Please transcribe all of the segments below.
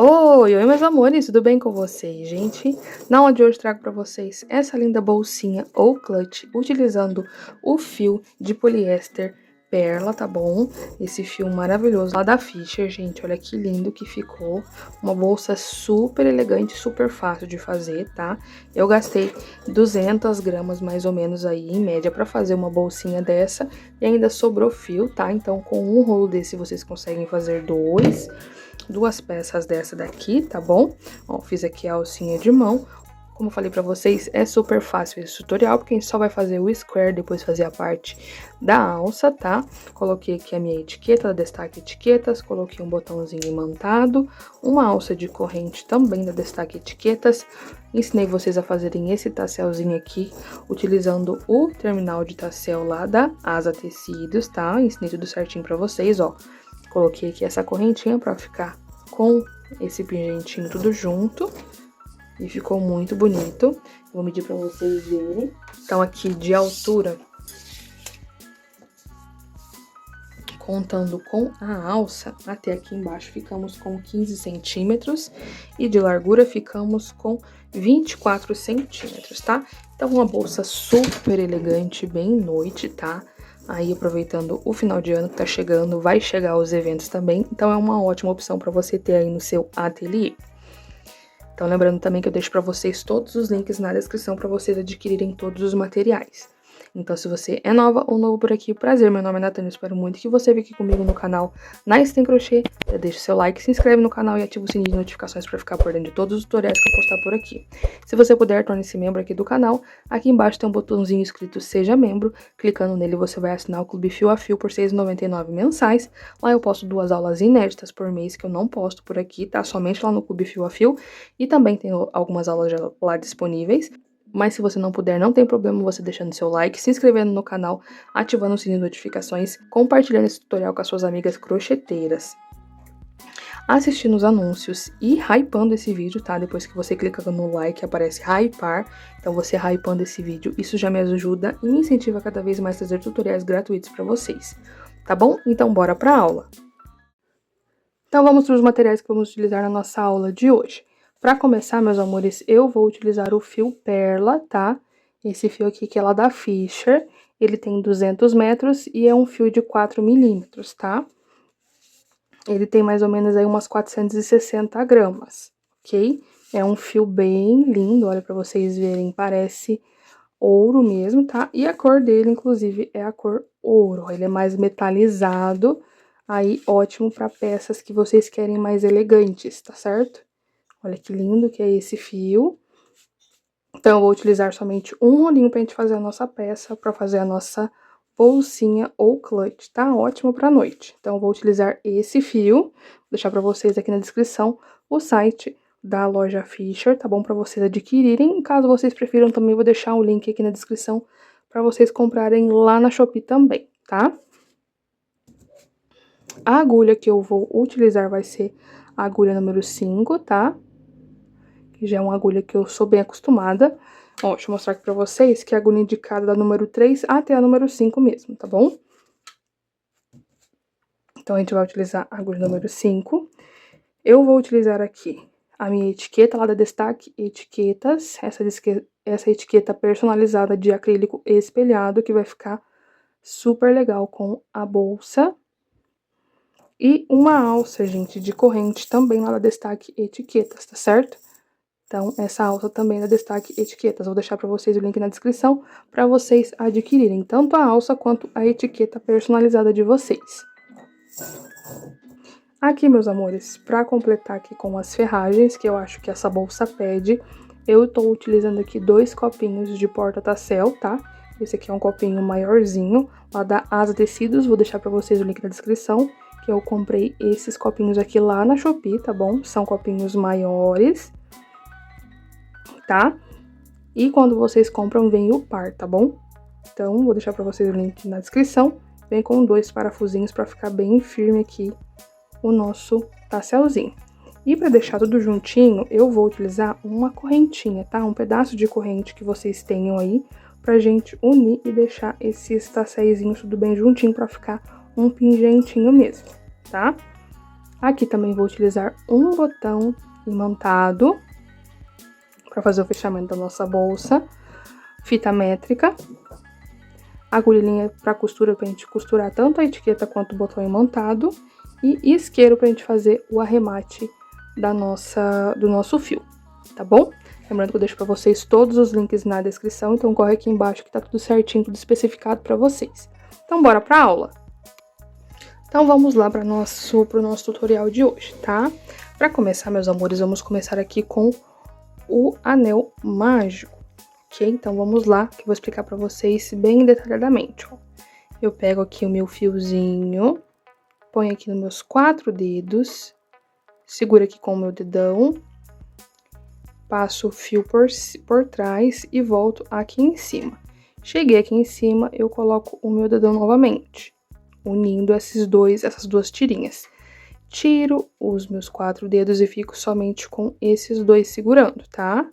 Oi, meus amores, tudo bem com vocês, gente? Na aula de hoje trago para vocês essa linda bolsinha ou clutch utilizando o fio de poliéster Perla, tá bom? Esse fio maravilhoso lá da Fisher, gente, olha que lindo que ficou. Uma bolsa super elegante, super fácil de fazer, tá? Eu gastei 200 gramas mais ou menos aí, em média, para fazer uma bolsinha dessa e ainda sobrou fio, tá? Então, com um rolo desse vocês conseguem fazer duas peças dessa daqui, tá bom? Ó, fiz aqui a alcinha de mão. Como eu falei pra vocês, é super fácil esse tutorial, porque a gente só vai fazer o square, depois fazer a parte da alça, tá? Coloquei aqui a minha etiqueta da Destaque Etiquetas, coloquei um botãozinho imantado, uma alça de corrente também da Destaque Etiquetas. Ensinei vocês a fazerem esse tasselzinho aqui, utilizando o terminal de tassel lá da Asa Tecidos, tá? Ensinei tudo certinho pra vocês, ó. Coloquei aqui essa correntinha pra ficar com esse pingentinho tudo junto. E ficou muito bonito. Vou medir pra vocês verem. Então, aqui de altura, contando com a alça, até aqui embaixo ficamos com 15 centímetros. E de largura ficamos com 24 centímetros, tá? Então, uma bolsa super elegante, bem noite, tá? Aí, aproveitando o final de ano que tá chegando, vai chegar os eventos também. Então, é uma ótima opção pra você ter aí no seu ateliê. Então, lembrando também que eu deixo para vocês todos os links na descrição para vocês adquirirem todos os materiais. Então, se você é nova ou novo por aqui, prazer, meu nome é Natânia, espero muito que você fique comigo no canal na Tem Crochê. Já deixa seu like, se inscreve no canal e ativa o sininho de notificações para ficar por dentro de todos os tutoriais que eu postar por aqui. Se você puder, torne-se membro aqui do canal. Aqui embaixo tem um botãozinho escrito Seja Membro. Clicando nele, você vai assinar o Clube Fio a Fio por R$ 6,99 mensais. Lá eu posto 2 aulas inéditas por mês que eu não posto por aqui, tá? Somente lá no Clube Fio a Fio. E também tem algumas aulas lá disponíveis. Mas se você não puder, não tem problema você deixando seu like, se inscrevendo no canal, ativando o sininho de notificações, compartilhando esse tutorial com as suas amigas crocheteiras, assistindo os anúncios e hypando esse vídeo, tá? Depois que você clica no like, aparece hypar, então você hypando esse vídeo, isso já me ajuda e me incentiva cada vez mais a trazer tutoriais gratuitos para vocês, tá bom? Então bora pra aula! Então vamos para os materiais que vamos utilizar na nossa aula de hoje. Para começar, meus amores, eu vou utilizar o fio Perla, tá? Esse fio aqui que é lá da Fisher. Ele tem 200 metros e é um fio de 4 milímetros, tá? Ele tem mais ou menos aí umas 460 gramas, ok? É um fio bem lindo, olha para vocês verem, parece ouro mesmo, tá? E a cor dele, inclusive, é a cor ouro. Ele é mais metalizado, aí ótimo para peças que vocês querem mais elegantes, tá certo? Olha que lindo que é esse fio. Então, eu vou utilizar somente um rolinho pra gente fazer a nossa peça, pra fazer a nossa bolsinha ou clutch, tá? Ótimo pra noite. Então, eu vou utilizar esse fio. Vou deixar pra vocês aqui na descrição o site da loja Fisher, tá bom? Pra vocês adquirirem. Caso vocês prefiram também, vou deixar o link aqui na descrição pra vocês comprarem lá na Shopee também, tá? A agulha que eu vou utilizar vai ser a agulha número 5, tá? Que já é uma agulha que eu sou bem acostumada. Ó, deixa eu mostrar aqui pra vocês que é a agulha indicada da número 3 até a número 5 mesmo, tá bom? Então, a gente vai utilizar a agulha número 5. Eu vou utilizar aqui a minha etiqueta lá da Destaque Etiquetas. Essa etiqueta personalizada de acrílico espelhado, que vai ficar super legal com a bolsa. E uma alça, gente, de corrente também lá da Destaque Etiquetas, tá certo? Então, essa alça também é da Destaque Etiquetas. Vou deixar para vocês o link na descrição para vocês adquirirem tanto a alça quanto a etiqueta personalizada de vocês. Aqui, meus amores, para completar aqui com as ferragens, que eu acho que essa bolsa pede, eu estou utilizando aqui 2 copinhos de porta-tassel, tá? Esse aqui é um copinho maiorzinho, lá da Asa Tecidos. Vou deixar para vocês o link na descrição, que eu comprei esses copinhos aqui lá na Shopee, tá bom? São copinhos maiores, tá? E quando vocês compram, vem o par, tá bom? Então, vou deixar pra vocês o link na descrição. Vem com 2 parafusinhos pra ficar bem firme aqui o nosso tasselzinho. E pra deixar tudo juntinho, eu vou utilizar uma correntinha, tá? Um pedaço de corrente que vocês tenham aí, pra gente unir e deixar esses tasséizinhos tudo bem juntinho pra ficar um pingentinho mesmo, tá? Aqui também vou utilizar um botão imantado para fazer o fechamento da nossa bolsa, fita métrica, agulhinha para costura pra gente costurar tanto a etiqueta quanto o botão imantado e isqueiro pra gente fazer o arremate do nosso fio, tá bom? Lembrando que eu deixo pra vocês todos os links na descrição, então corre aqui embaixo que tá tudo certinho, tudo especificado pra vocês. Então bora pra aula? Então vamos lá pro nosso tutorial de hoje, tá? Pra começar, meus amores, vamos começar aqui com o anel mágico, ok? Então vamos lá, que eu vou explicar pra vocês bem detalhadamente, ó. Eu pego aqui o meu fiozinho, ponho aqui nos meus 4 dedos, seguro aqui com o meu dedão, passo o fio por trás e volto aqui em cima. Cheguei aqui em cima, eu coloco o meu dedão novamente, unindo essas duas tirinhas. Tiro os meus 4 dedos e fico somente com esses dois segurando, tá?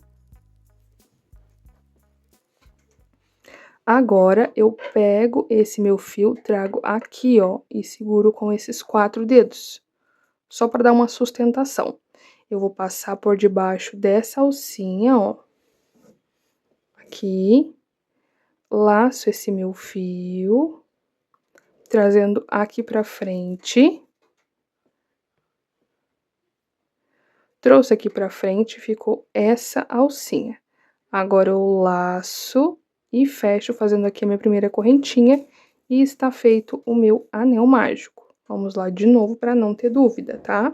Agora, eu pego esse meu fio, trago aqui, ó, e seguro com esses 4 dedos, só para dar uma sustentação. Eu vou passar por debaixo dessa alcinha, ó, aqui, laço esse meu fio, trazendo aqui pra frente. Trouxe aqui pra frente, ficou essa alcinha. Agora eu laço e fecho, fazendo aqui a minha primeira correntinha, e está feito o meu anel mágico. Vamos lá de novo para não ter dúvida, tá?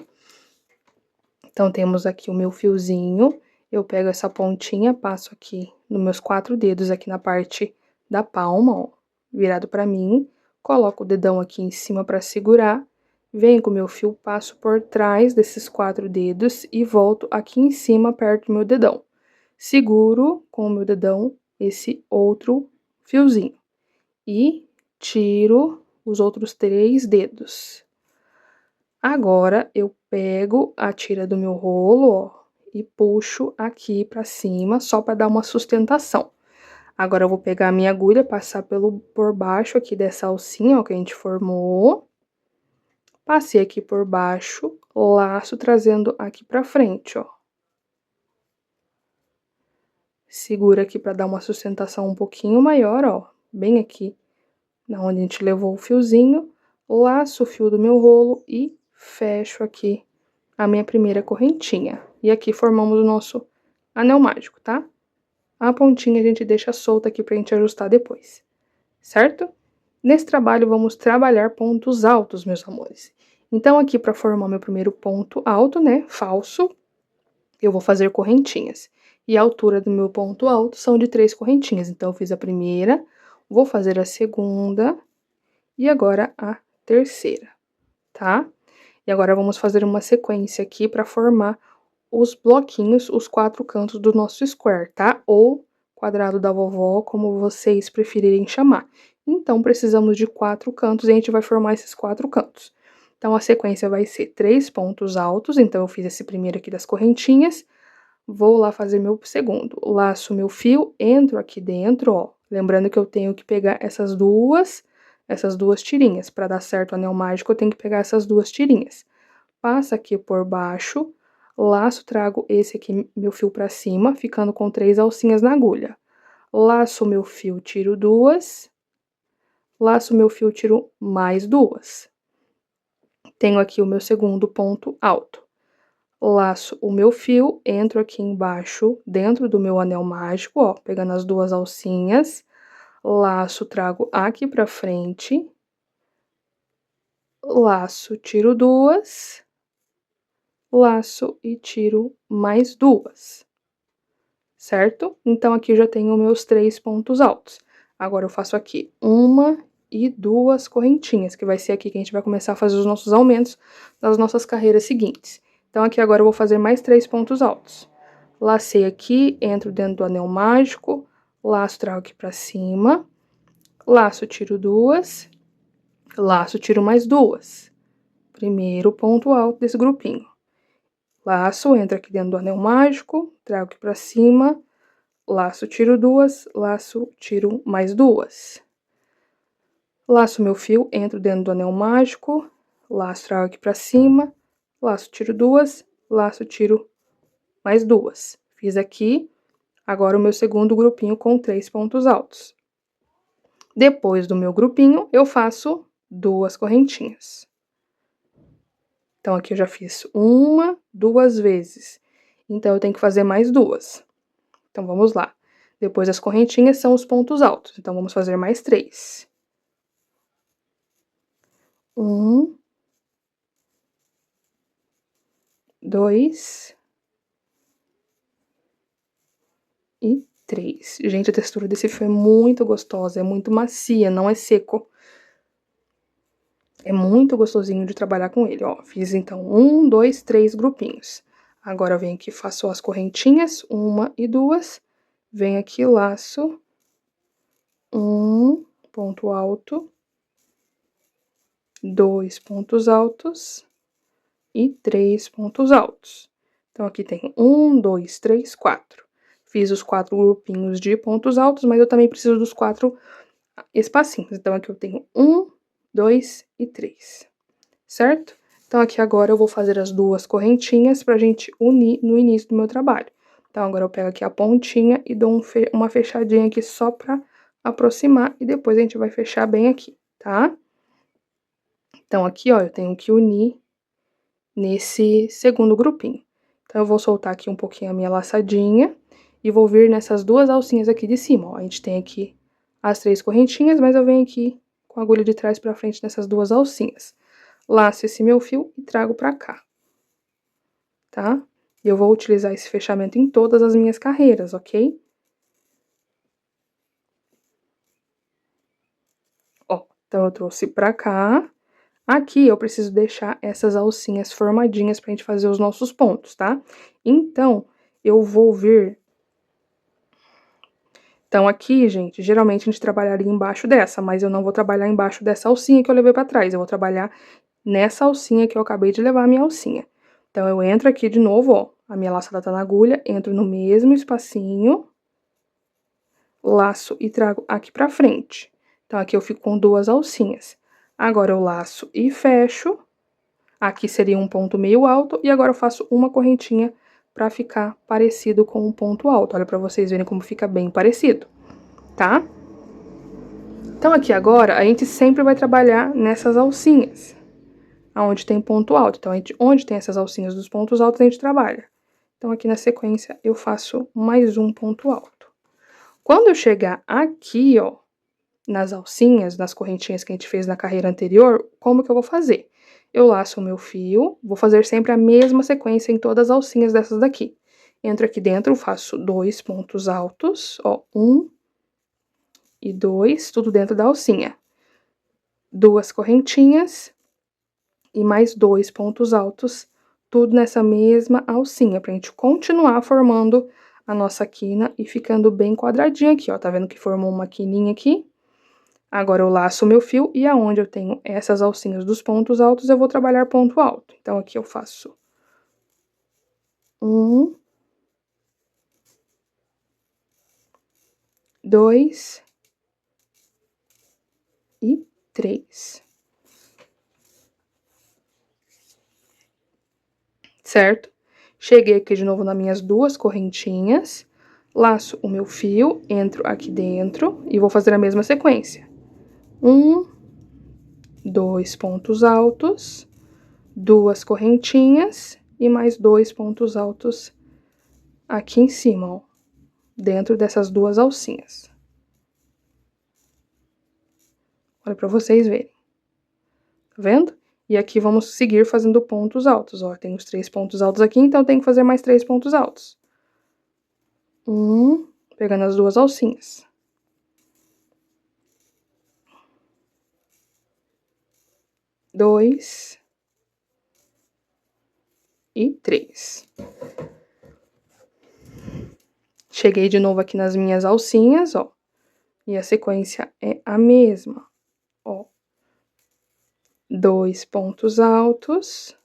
Então, temos aqui o meu fiozinho, eu pego essa pontinha, passo aqui nos meus 4 dedos, aqui na parte da palma, ó, virado pra mim, coloco o dedão aqui em cima pra segurar, venho com o meu fio, passo por trás desses 4 dedos e volto aqui em cima, perto do meu dedão. Seguro com o meu dedão esse outro fiozinho e tiro os outros 3 dedos. Agora, eu pego a tira do meu rolo, ó, e puxo aqui pra cima, só pra dar uma sustentação. Agora, eu vou pegar a minha agulha, passar por baixo aqui dessa alcinha, ó, que a gente formou. Passei aqui por baixo, laço trazendo aqui pra frente, ó. Segura aqui pra dar uma sustentação um pouquinho maior, ó, bem aqui, na onde a gente levou o fiozinho. Laço o fio do meu rolo e fecho aqui a minha primeira correntinha. E aqui formamos o nosso anel mágico, tá? A pontinha a gente deixa solta aqui pra gente ajustar depois, certo? Nesse trabalho, vamos trabalhar pontos altos, meus amores. Então, aqui pra formar meu primeiro ponto alto, né, falso, eu vou fazer correntinhas. E a altura do meu ponto alto são de 3 correntinhas. Então, eu fiz a primeira, vou fazer a segunda e agora a terceira, tá? E agora vamos fazer uma sequência aqui para formar os bloquinhos, os 4 cantos do nosso square, tá? Ou quadrado da vovó, como vocês preferirem chamar. Então, precisamos de 4 cantos e a gente vai formar esses 4 cantos. Então, a sequência vai ser 3 pontos altos, então eu fiz esse primeiro aqui das correntinhas, vou lá fazer meu segundo. Laço meu fio, entro aqui dentro, ó, lembrando que eu tenho que pegar essas duas tirinhas. Para dar certo o anel mágico, eu tenho que pegar essas 2 tirinhas. Passa aqui por baixo, laço, trago esse aqui, meu fio pra cima, ficando com 3 alcinhas na agulha. Laço meu fio, tiro 2. Laço meu fio, tiro mais 2. Tenho aqui o meu segundo ponto alto. Laço o meu fio, entro aqui embaixo, dentro do meu anel mágico, ó, pegando as 2 alcinhas. Laço, trago aqui pra frente. Laço, tiro 2. Laço e tiro mais 2. Certo? Então, aqui eu já tenho meus 3 pontos altos. Agora, eu faço aqui 1 e 2 correntinhas, que vai ser aqui que a gente vai começar a fazer os nossos aumentos das nossas carreiras seguintes. Então, aqui agora eu vou fazer mais 3 pontos altos. Lacei aqui, entro dentro do anel mágico, laço, trago aqui pra cima, laço, tiro 2, laço, tiro mais 2. Primeiro ponto alto desse grupinho. Laço, entra aqui dentro do anel mágico, trago aqui pra cima, laço, tiro 2, laço, tiro mais 2. Laço meu fio, entro dentro do anel mágico, laço, trago aqui pra cima, laço, tiro duas, laço, tiro mais duas. Fiz aqui, agora o meu segundo grupinho com 3 pontos altos. Depois do meu grupinho, eu faço 2 correntinhas. Então, aqui eu já fiz uma, 2 vezes. Então, eu tenho que fazer mais 2. Então, vamos lá. Depois das correntinhas são os pontos altos. Então, vamos fazer mais 3. 1, 2 e 3. Gente, a textura desse fio é muito gostosa, é muito macia, não é seco. É muito gostosinho de trabalhar com ele, ó. Fiz, então, 1, 2, 3 grupinhos. Agora, eu venho aqui, faço as correntinhas, 1 e 2. Venho aqui, laço. 1 ponto alto. 2 pontos altos. E 3 pontos altos. Então, aqui tem 1, 2, 3, 4. Fiz os 4 grupinhos de pontos altos, mas eu também preciso dos 4 espacinhos. Então, aqui eu tenho 1, 2 e 3. Certo? Então, aqui agora eu vou fazer as 2 correntinhas pra gente unir no início do meu trabalho. Então, agora eu pego aqui a pontinha e dou uma fechadinha aqui só pra aproximar e depois a gente vai fechar bem aqui, tá? Então, aqui, ó, eu tenho que unir nesse segundo grupinho. Então, eu vou soltar aqui um pouquinho a minha laçadinha e vou vir nessas 2 alcinhas aqui de cima, ó. A gente tem aqui as 3 correntinhas, mas eu venho aqui com a agulha de trás pra frente nessas 2 alcinhas. Laço esse meu fio e trago pra cá, tá? E eu vou utilizar esse fechamento em todas as minhas carreiras, ok? Ó, então eu trouxe pra cá. Aqui eu preciso deixar essas alcinhas formadinhas pra gente fazer os nossos pontos, tá? Então, eu vou vir... Então, aqui, gente, geralmente a gente trabalharia embaixo dessa, mas eu não vou trabalhar embaixo dessa alcinha que eu levei pra trás. Eu vou trabalhar nessa alcinha que eu acabei de levar a minha alcinha. Então, eu entro aqui de novo, ó, a minha laçada tá na agulha, entro no mesmo espacinho, laço e trago aqui pra frente. Então, aqui eu fico com 2 alcinhas. Agora, eu laço e fecho. Aqui seria um ponto meio alto, e agora eu faço uma correntinha pra ficar parecido com um ponto alto. Olha pra vocês verem como fica bem parecido, tá? Então, aqui agora, a gente sempre vai trabalhar nessas alcinhas, aonde tem ponto alto. Então, onde tem essas alcinhas dos pontos altos, a gente trabalha. Então, aqui na sequência, eu faço mais um ponto alto. Quando eu chegar aqui, ó, nas alcinhas, nas correntinhas que a gente fez na carreira anterior, como que eu vou fazer? Eu laço o meu fio, vou fazer sempre a mesma sequência em todas as alcinhas dessas daqui. Entro aqui dentro, faço 2 pontos altos, ó, 1 e 2, tudo dentro da alcinha. 2 correntinhas e mais 2 pontos altos, tudo nessa mesma alcinha, pra gente continuar formando a nossa quina e ficando bem quadradinha aqui, ó. Tá vendo que formou uma quininha aqui? Agora, eu laço o meu fio e aonde eu tenho essas alcinhas dos pontos altos, eu vou trabalhar ponto alto. Então, aqui eu faço 1, 2 e 3. Certo? Cheguei aqui de novo nas minhas 2 correntinhas, laço o meu fio, entro aqui dentro e vou fazer a mesma sequência. 1, 2 pontos altos, 2 correntinhas e mais 2 pontos altos aqui em cima, ó, dentro dessas 2 alcinhas. Olha pra vocês verem. Tá vendo? E aqui vamos seguir fazendo pontos altos, ó. Tem os 3 pontos altos aqui, então tem que fazer mais 3 pontos altos. Pegando as 2 alcinhas. 2 e 3. Cheguei de novo aqui nas minhas alcinhas, ó. E a sequência é a mesma, ó. 2 pontos altos.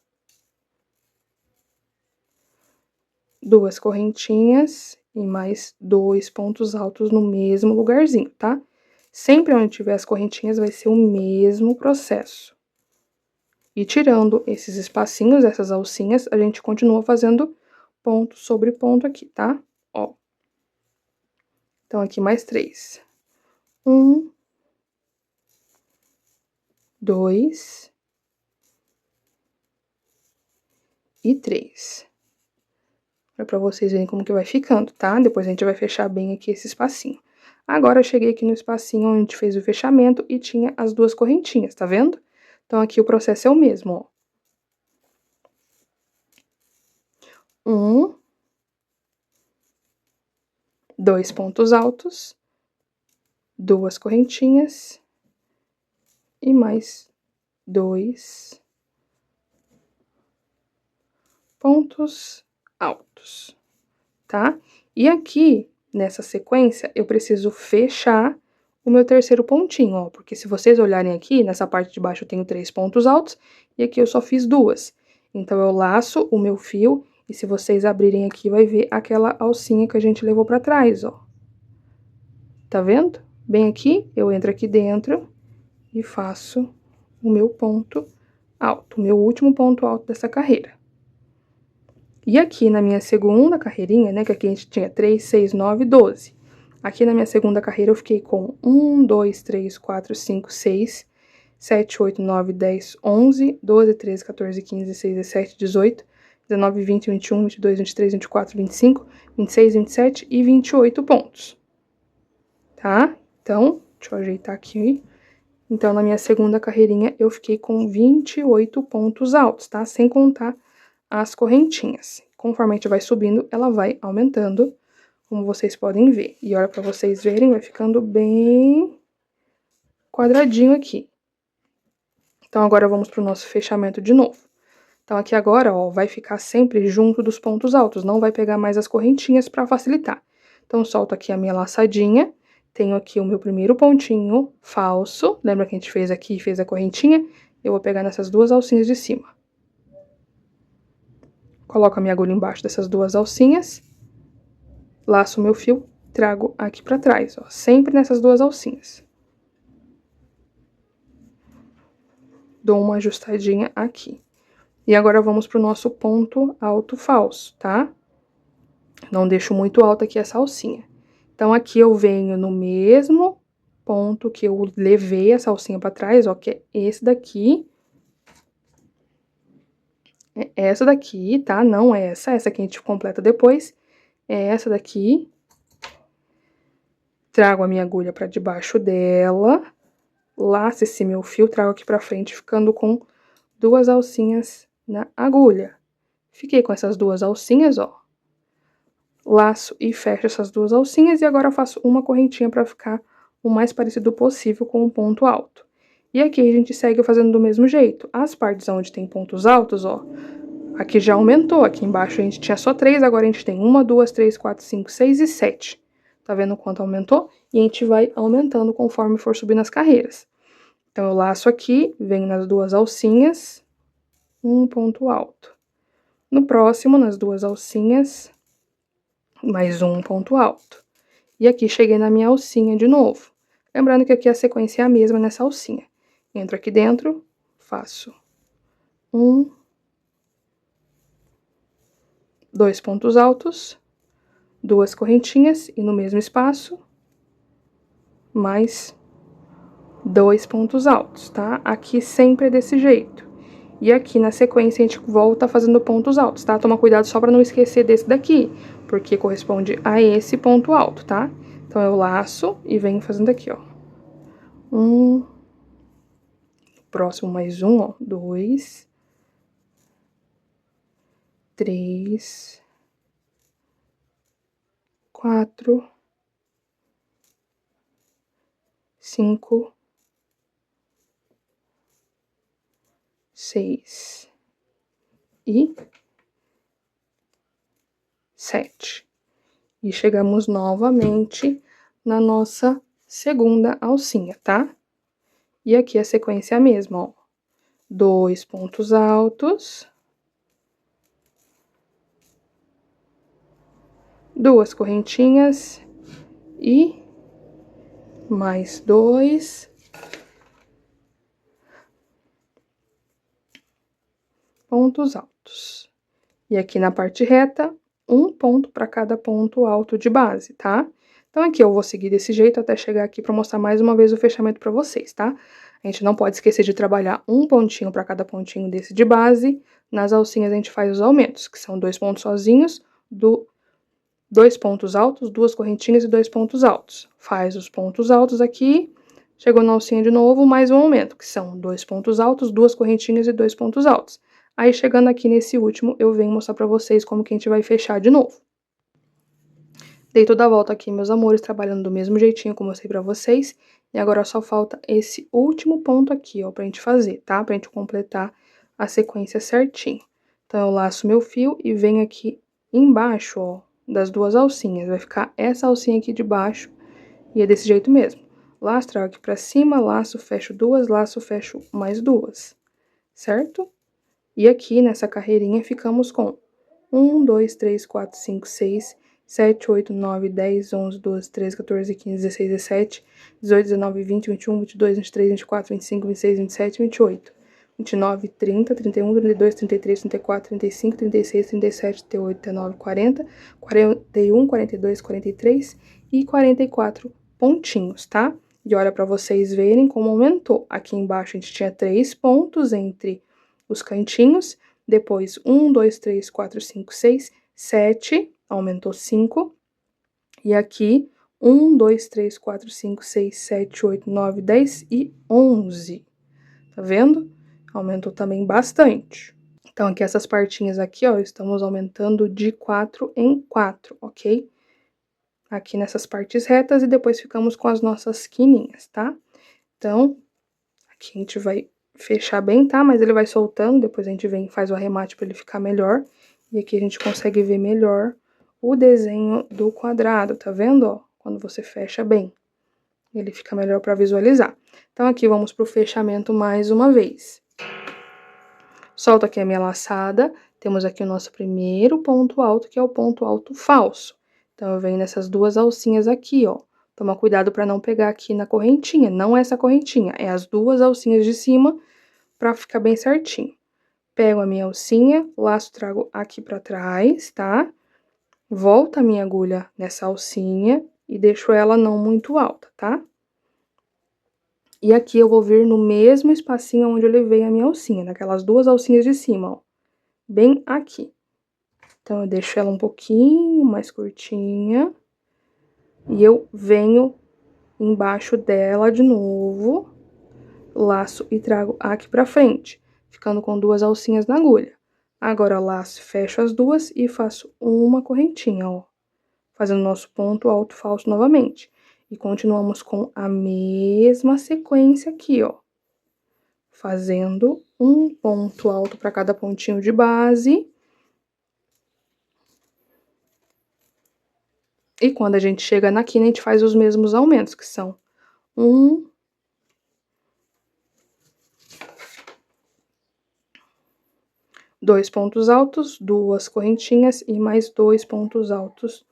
2 correntinhas e mais 2 pontos altos no mesmo lugarzinho, tá? Sempre onde tiver as correntinhas vai ser o mesmo processo. E tirando esses espacinhos, essas alcinhas, a gente continua fazendo ponto sobre ponto aqui, tá? Ó. Então, aqui mais 3. 1, 2 e 3. Pra vocês verem como que vai ficando, tá? Depois a gente vai fechar bem aqui esse espacinho. Agora, eu cheguei aqui no espacinho onde a gente fez o fechamento e tinha as duas correntinhas, tá vendo? Então, aqui o processo é o mesmo, ó. 1, 2 pontos altos, 2 correntinhas e mais 2 pontos altos, tá? E aqui, nessa sequência, eu preciso fechar o meu terceiro pontinho, ó, porque se vocês olharem aqui, nessa parte de baixo eu tenho 3 pontos altos e aqui eu só fiz 2. Então, eu laço o meu fio e se vocês abrirem aqui, vai ver aquela alcinha que a gente levou pra trás, ó. Tá vendo? Bem aqui, eu entro aqui dentro e faço o meu ponto alto, o meu último ponto alto dessa carreira. E aqui na minha segunda carreirinha, né, que aqui a gente tinha 3, 6, 9, 12. Aqui na minha segunda carreira eu fiquei com 1, 2, 3, 4, 5, 6, 7, 8, 9, 10, 11, 12, 13, 14, 15, 16, 17, 18, 19, 20, 21, 22, 23, 24, 25, 26, 27 e 28 pontos. Tá? Então, deixa eu ajeitar aqui. Então, na minha segunda carreirinha, eu fiquei com 28 pontos altos, tá? Sem contar as correntinhas. Conforme a gente vai subindo, ela vai aumentando, como vocês podem ver. E olha, pra vocês verem, vai ficando bem quadradinho aqui. Então, agora vamos pro nosso fechamento de novo. Então, aqui agora, ó, vai ficar sempre junto dos pontos altos, não vai pegar mais as correntinhas pra facilitar. Então, solto aqui a minha laçadinha. Tenho aqui o meu primeiro pontinho falso. Lembra que a gente fez aqui e fez a correntinha? Eu vou pegar nessas duas alcinhas de cima. Coloco a minha agulha embaixo dessas duas alcinhas. Laço o meu fio, trago aqui pra trás, ó. Sempre nessas duas alcinhas. Dou uma ajustadinha aqui. E agora vamos pro nosso ponto alto falso, tá? Não deixo muito alto aqui essa alcinha. Então, aqui eu venho no mesmo ponto que eu levei essa alcinha pra trás, ó, que é esse daqui. É essa daqui, tá? Não é essa aqui a gente completa depois. É essa daqui. Trago a minha agulha pra debaixo dela. Laço esse meu fio, trago aqui pra frente, ficando com duas alcinhas na agulha. Fiquei com essas duas alcinhas, ó. Laço e fecho essas duas alcinhas e agora eu faço uma correntinha pra ficar o mais parecido possível com um ponto alto. E aqui a gente segue fazendo do mesmo jeito. As partes onde tem pontos altos, ó, aqui já aumentou. Aqui embaixo a gente tinha só 3, agora a gente tem 1, 2, 3, 4, 5, 6 e 7. Tá vendo o quanto aumentou? E a gente vai aumentando conforme for subindo as carreiras. Então, eu laço aqui, venho nas duas alcinhas, um ponto alto. No próximo, nas duas alcinhas, mais um ponto alto. E aqui cheguei na minha alcinha de novo. Lembrando que aqui a sequência é a mesma nessa alcinha. Entro aqui dentro, faço 1, 2 pontos altos, 2 correntinhas e no mesmo espaço, mais 2 pontos altos, tá? Aqui sempre é desse jeito. E aqui na sequência a gente volta fazendo pontos altos, tá? Toma cuidado só pra não esquecer desse daqui, porque corresponde a esse ponto alto, tá? Então, eu laço e venho fazendo aqui, ó. Próximo mais um, ó. 2, 3, 4, 5, 6 e 7. E chegamos novamente na nossa segunda alcinha, tá? E aqui a sequência é a mesma, ó. 2 pontos altos, 2 correntinhas e mais 2 pontos altos. E aqui na parte reta, um ponto para cada ponto alto de base, tá? Então, aqui eu vou seguir desse jeito até chegar aqui para mostrar mais uma vez o fechamento para vocês, tá? A gente não pode esquecer de trabalhar um pontinho para cada pontinho desse de base. Nas alcinhas a gente faz os aumentos, que são 2 pontos sozinhos, 2 pontos altos, 2 correntinhas e 2 pontos altos. Faz os pontos altos aqui, chegou na alcinha de novo, mais um aumento, que são 2 pontos altos, 2 correntinhas e 2 pontos altos. Aí, chegando aqui nesse último, eu venho mostrar pra vocês como que a gente vai fechar de novo. Dei toda a volta aqui, meus amores, trabalhando do mesmo jeitinho que eu mostrei pra vocês. E agora só falta esse último ponto aqui, ó, pra gente fazer, tá? Pra gente completar a sequência certinho. Então, eu laço meu fio e venho aqui embaixo, ó, das 2 alcinhas. Vai ficar essa alcinha aqui de baixo e é desse jeito mesmo. Laço, trago aqui pra cima, laço, fecho 2, laço, fecho mais 2, certo? E aqui nessa carreirinha ficamos com 1, 2, 3, 4, 5, 6, 7, 8, 9, 10, 11, 12, 13, 14, 15, 16, 17, 18, 19, 20, 21, 22, 23, 24, 25, 26, 27, 28, 29, 30, 31, 32, 33, 34, 35, 36, 37, 38, 39, 40, 41, 42, 43 e 44 pontinhos, tá? E olha para vocês verem como aumentou. Aqui embaixo a gente tinha 3 pontos entre os cantinhos, depois 1, 2, 3, 4, 5, 6, 7, aumentou 5, e aqui 1, 2, 3, 4, 5, 6, 7, 8, 9, 10 e 11, tá vendo? Aumentou também bastante. Então, aqui essas partinhas aqui, ó, estamos aumentando de 4 em 4, ok? Aqui nessas partes retas e depois ficamos com as nossas quininhas, tá? Então, aqui a gente vai fechar bem, tá? Mas ele vai soltando, depois a gente vem e faz o arremate para ele ficar melhor. E aqui a gente consegue ver melhor o desenho do quadrado, tá vendo, ó? Quando você fecha bem, ele fica melhor para visualizar. Então, aqui vamos pro fechamento mais uma vez. Solto aqui a minha laçada, temos aqui o nosso primeiro ponto alto, que é o ponto alto falso. Então, eu venho nessas 2 alcinhas aqui, ó. Toma cuidado para não pegar aqui na correntinha, não essa correntinha, é as 2 alcinhas de cima, para ficar bem certinho. Pego a minha alcinha, laço, trago aqui para trás, tá? Volto a minha agulha nessa alcinha e deixo ela não muito alta, tá? E aqui eu vou vir no mesmo espacinho onde eu levei a minha alcinha, naquelas 2 alcinhas de cima, ó. Bem aqui. Então, eu deixo ela um pouquinho mais curtinha. E eu venho embaixo dela de novo, laço e trago aqui pra frente, ficando com 2 alcinhas na agulha. Agora, laço, fecho as 2 e faço uma correntinha, ó. Fazendo nosso ponto alto falso novamente. E continuamos com a mesma sequência aqui, ó. Fazendo um ponto alto para cada pontinho de base. E quando a gente chega na quina, a gente faz os mesmos aumentos, que são 1, 2 pontos altos, 2 correntinhas e mais 2 pontos altos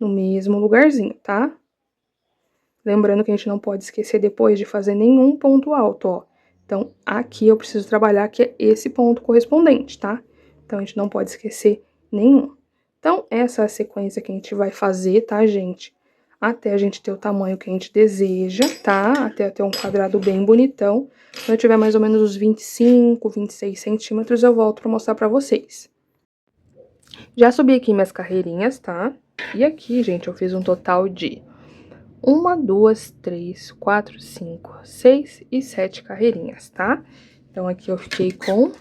no mesmo lugarzinho, tá? Lembrando que a gente não pode esquecer depois de fazer nenhum ponto alto, ó. Então, aqui eu preciso trabalhar que é esse ponto correspondente, tá? Então, a gente não pode esquecer nenhum. Então, essa é a sequência que a gente vai fazer, tá, gente? Até a gente ter o tamanho que a gente deseja, tá? Até ter um quadrado bem bonitão. Quando eu tiver mais ou menos os 25, 26 centímetros, eu volto pra mostrar pra vocês. Já subi aqui minhas carreirinhas, tá? E aqui, gente, eu fiz um total de 1, 2, 3, 4, 5, 6 e 7 carreirinhas, tá? Então, aqui eu fiquei com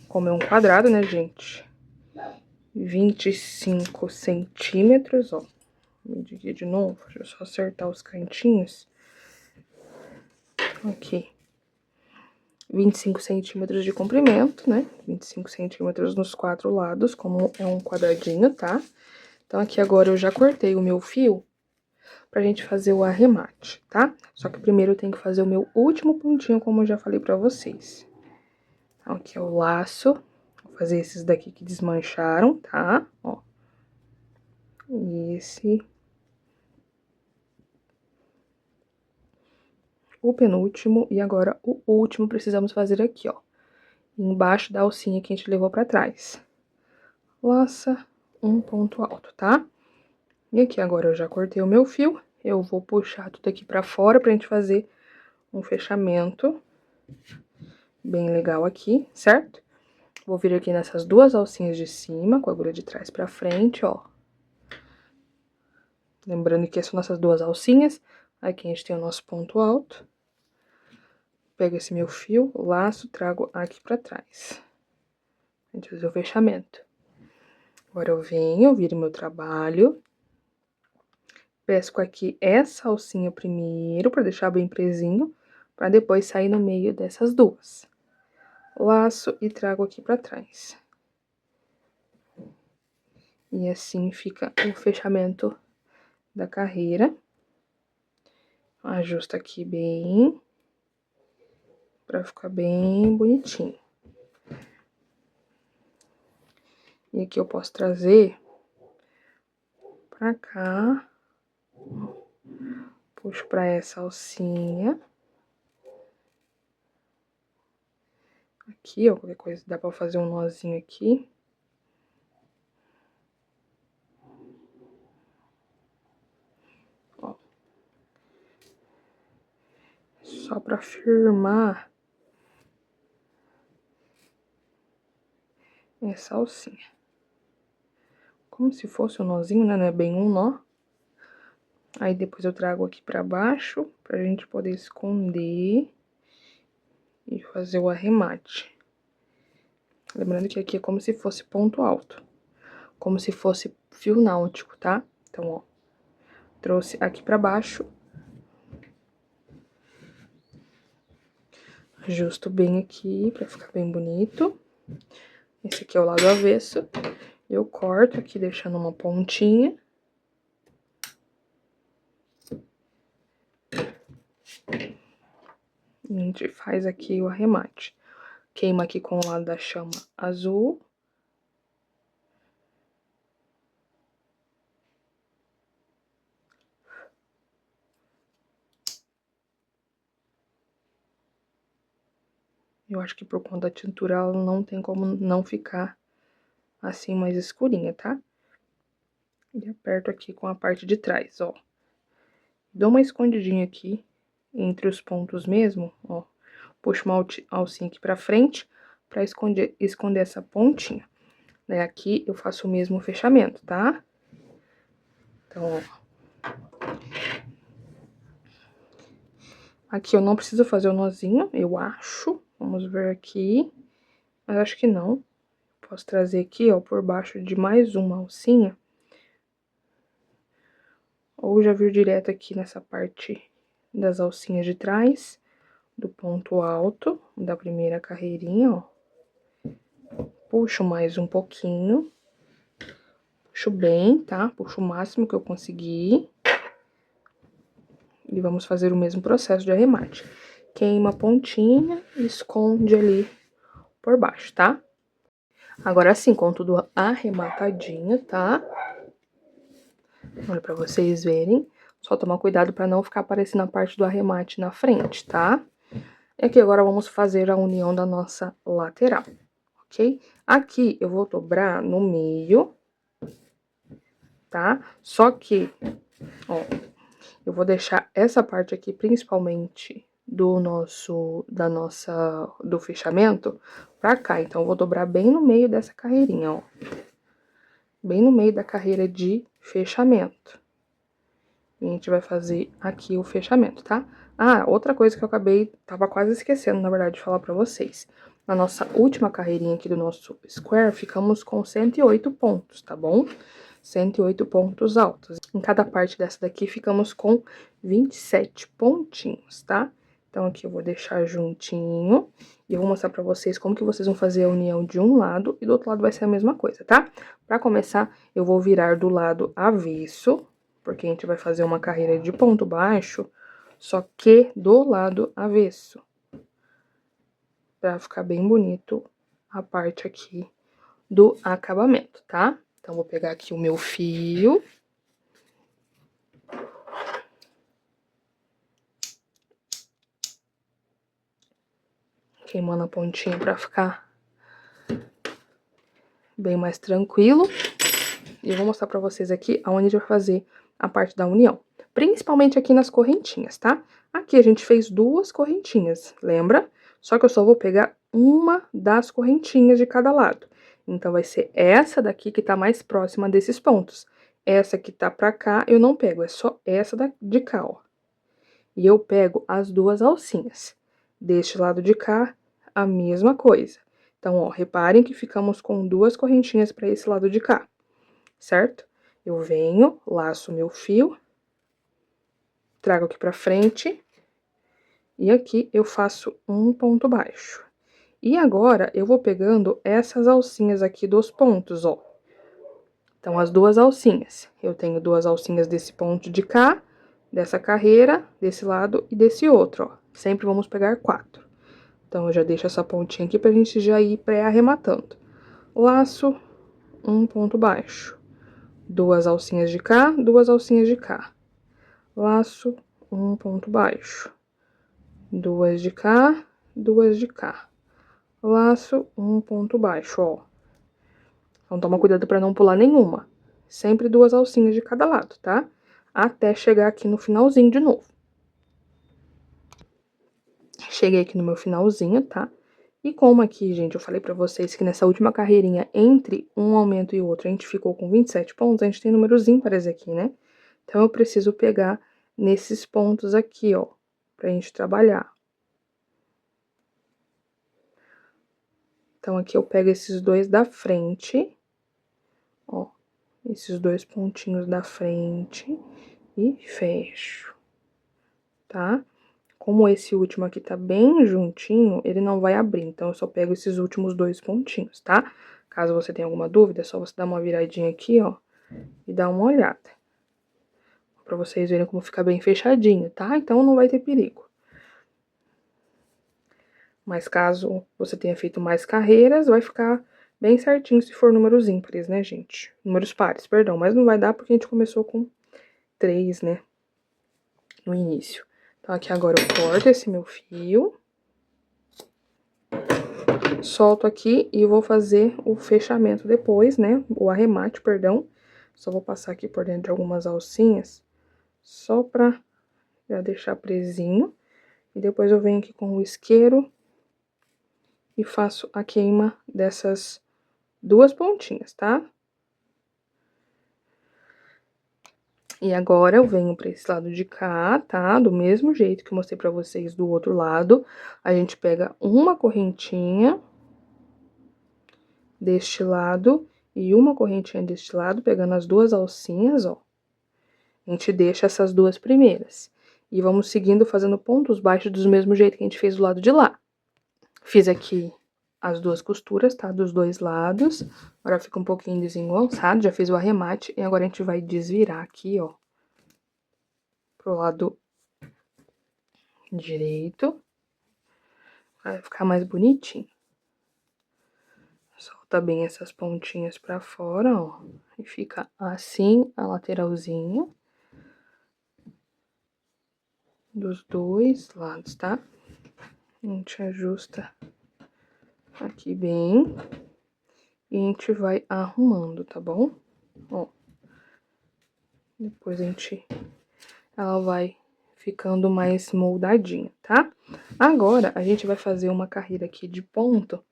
como é um quadrado, né, gente? 25 centímetros, ó. Vou medir de novo, deixa eu só acertar os cantinhos. Aqui. 25 centímetros de comprimento, né? 25 centímetros nos 4 lados, como é um quadradinho, tá? Então, aqui agora eu já cortei o meu fio pra gente fazer o arremate, tá? Só que primeiro eu tenho que fazer o meu último pontinho, como eu já falei pra vocês. Então, aqui é o laço. Vou fazer esses daqui que desmancharam, tá? Ó. Esse. o penúltimo e agora o último precisamos fazer aqui, ó. Embaixo da alcinha que a gente levou pra trás. Laça um ponto alto, tá? E aqui agora eu já cortei o meu fio, eu vou puxar tudo aqui pra fora pra gente fazer um fechamento bem legal aqui, certo? Vou vir aqui nessas duas alcinhas de cima, com a agulha de trás pra frente, ó. Lembrando que são nossas duas alcinhas, aqui a gente tem o nosso ponto alto. Pego esse meu fio, laço, trago aqui pra trás. A gente fazer o fechamento. Agora eu venho, viro meu trabalho. Pesco aqui essa alcinha primeiro, pra deixar bem presinho, pra depois sair no meio dessas duas. Laço e trago aqui pra trás. E assim fica o fechamento da carreira. Ajusta aqui bem, pra ficar bem bonitinho. E aqui eu posso trazer pra cá. Puxo pra essa alcinha. Aqui, ó, qualquer coisa dá pra fazer um nozinho aqui. Ó. Só pra firmar essa alcinha. Como se fosse um nozinho, né? Não é bem um nó. Aí depois eu trago aqui pra baixo, pra gente poder esconder e fazer o arremate. Lembrando que aqui é como se fosse ponto alto. Como se fosse fio náutico, tá? Então, ó, trouxe aqui pra baixo. Ajusto bem aqui pra ficar bem bonito. Esse aqui é o lado avesso. Eu corto aqui, deixando uma pontinha. A gente faz aqui o arremate. Queima aqui com o lado da chama azul. Eu acho que por conta da tintura ela não tem como não ficar assim mais escurinha, tá? E aperto aqui com a parte de trás, ó. Dou uma escondidinha aqui entre os pontos mesmo, ó. Puxo uma alcinha aqui pra frente pra esconder essa pontinha. Daí aqui eu faço o mesmo fechamento, tá? Então, ó. Aqui eu não preciso fazer o nozinho, eu acho. Vamos ver aqui. Mas acho que não. Posso trazer aqui, ó, por baixo de mais uma alcinha. Ou já vir direto aqui nessa parte das alcinhas de trás, do ponto alto da primeira carreirinha, ó. Puxo mais um pouquinho. Puxo bem, tá? Puxo o máximo que eu conseguir. E vamos fazer o mesmo processo de arremate. Queima a pontinha e esconde ali por baixo, tá? Agora sim, com tudo arrematadinho, tá? Olha pra vocês verem. Só tomar cuidado pra não ficar aparecendo a parte do arremate na frente, tá? E aqui agora vamos fazer a união da nossa lateral, ok? Aqui eu vou dobrar no meio, tá? Só que, ó, eu vou deixar essa parte aqui, principalmente do fechamento, pra cá. Então, eu vou dobrar bem no meio dessa carreirinha, ó. Bem no meio da carreira de fechamento. E a gente vai fazer aqui o fechamento, tá? Ah, outra coisa que eu tava quase esquecendo, na verdade, de falar pra vocês. Na nossa última carreirinha aqui do nosso square, ficamos com 108 pontos, tá bom? 108 pontos altos. Em cada parte dessa daqui, ficamos com 27 pontinhos, tá? Então, aqui eu vou deixar juntinho e eu vou mostrar pra vocês como que vocês vão fazer a união de um lado e do outro lado vai ser a mesma coisa, tá? Pra começar, eu vou virar do lado avesso, porque a gente vai fazer uma carreira de ponto baixo, só que do lado avesso. Pra ficar bem bonito a parte aqui do acabamento, tá? Então, vou pegar aqui o meu fio. queimando a pontinha pra ficar bem mais tranquilo. E eu vou mostrar pra vocês aqui aonde a gente vai fazer a parte da união. Principalmente aqui nas correntinhas, tá? Aqui a gente fez 2 correntinhas, lembra? Só que eu só vou pegar uma das correntinhas de cada lado. Então, vai ser essa daqui que tá mais próxima desses pontos. Essa que tá pra cá, eu não pego, é só essa de cá, ó. E eu pego as 2 alcinhas. Deste lado de cá, a mesma coisa. Então, ó, reparem que ficamos com 2 correntinhas pra esse lado de cá, certo? Eu venho, laço meu fio, trago aqui pra frente, e aqui eu faço um ponto baixo. E agora, eu vou pegando essas alcinhas aqui dos pontos, ó. Então, as 2 alcinhas. Eu tenho 2 alcinhas desse ponto de cá, dessa carreira, desse lado e desse outro, ó. Sempre vamos pegar 4. Então, eu já deixo essa pontinha aqui pra gente já ir pré-arrematando. Laço, um ponto baixo. 2 alcinhas de cá, 2 alcinhas de cá. Laço, um ponto baixo. 2 de cá, 2 de cá. Laço, um ponto baixo, ó. Então, toma cuidado pra não pular nenhuma. Sempre 2 alcinhas de cada lado, tá? Até chegar aqui no finalzinho de novo. Cheguei aqui no meu finalzinho, tá? E como aqui, gente, eu falei pra vocês que nessa última carreirinha, entre um aumento e outro, a gente ficou com 27 pontos, a gente tem números ímpares aqui, né? Então, eu preciso pegar nesses pontos aqui, ó, pra gente trabalhar. Então, aqui eu pego esses 2 da frente, ó, esses 2 pontinhos da frente e fecho, tá? Como esse último aqui tá bem juntinho, ele não vai abrir, então eu só pego esses últimos 2 pontinhos, tá? Caso você tenha alguma dúvida, é só você dar uma viradinha aqui, ó, e dar uma olhada. Pra vocês verem como fica bem fechadinho, tá? Então não vai ter perigo. Mas caso você tenha feito mais carreiras, vai ficar bem certinho se for números ímpares, né, gente? Números pares, perdão, mas não vai dar porque a gente começou com 3, né, no início. Então, aqui agora eu corto esse meu fio, solto aqui e vou fazer o fechamento depois, né, o arremate, perdão. Só vou passar aqui por dentro de algumas alcinhas, só pra já deixar presinho. E depois eu venho aqui com o isqueiro e faço a queima dessas 2 pontinhas, tá? E agora eu venho pra esse lado de cá, tá? Do mesmo jeito que eu mostrei pra vocês do outro lado. A gente pega uma correntinha deste lado e uma correntinha deste lado, pegando as 2 alcinhas, ó. A gente deixa essas 2 primeiras. E vamos seguindo fazendo pontos baixos do mesmo jeito que a gente fez do lado de lá. Fiz aqui as 2 costuras, tá? Dos 2 lados. Agora fica um pouquinho desengonçado, já fiz o arremate. E agora a gente vai desvirar aqui, ó, pro lado direito. Vai ficar mais bonitinho. Solta bem essas pontinhas pra fora, ó. E fica assim a lateralzinha. Dos 2 lados, tá? A gente ajusta aqui bem. E a gente vai arrumando, tá bom? Ó. Depois ela vai ficando mais moldadinha, tá? Agora, a gente vai fazer uma carreira aqui de ponto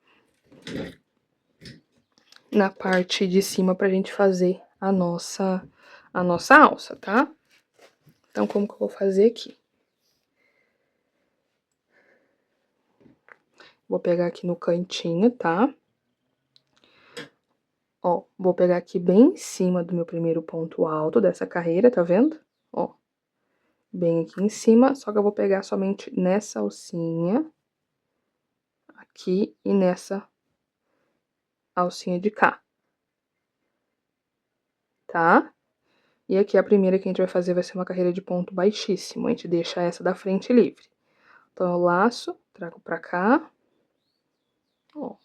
na parte de cima pra gente fazer a nossa alça, tá? Então, como que eu vou fazer aqui? Vou pegar aqui no cantinho, tá? Ó, vou pegar aqui bem em cima do meu primeiro ponto alto dessa carreira, tá vendo? Ó, bem aqui em cima, só que eu vou pegar somente nessa alcinha aqui e nessa alcinha de cá, tá? E aqui a primeira que a gente vai fazer vai ser uma carreira de ponto baixíssimo, a gente deixa essa da frente livre. Então, eu laço, trago pra cá, ó.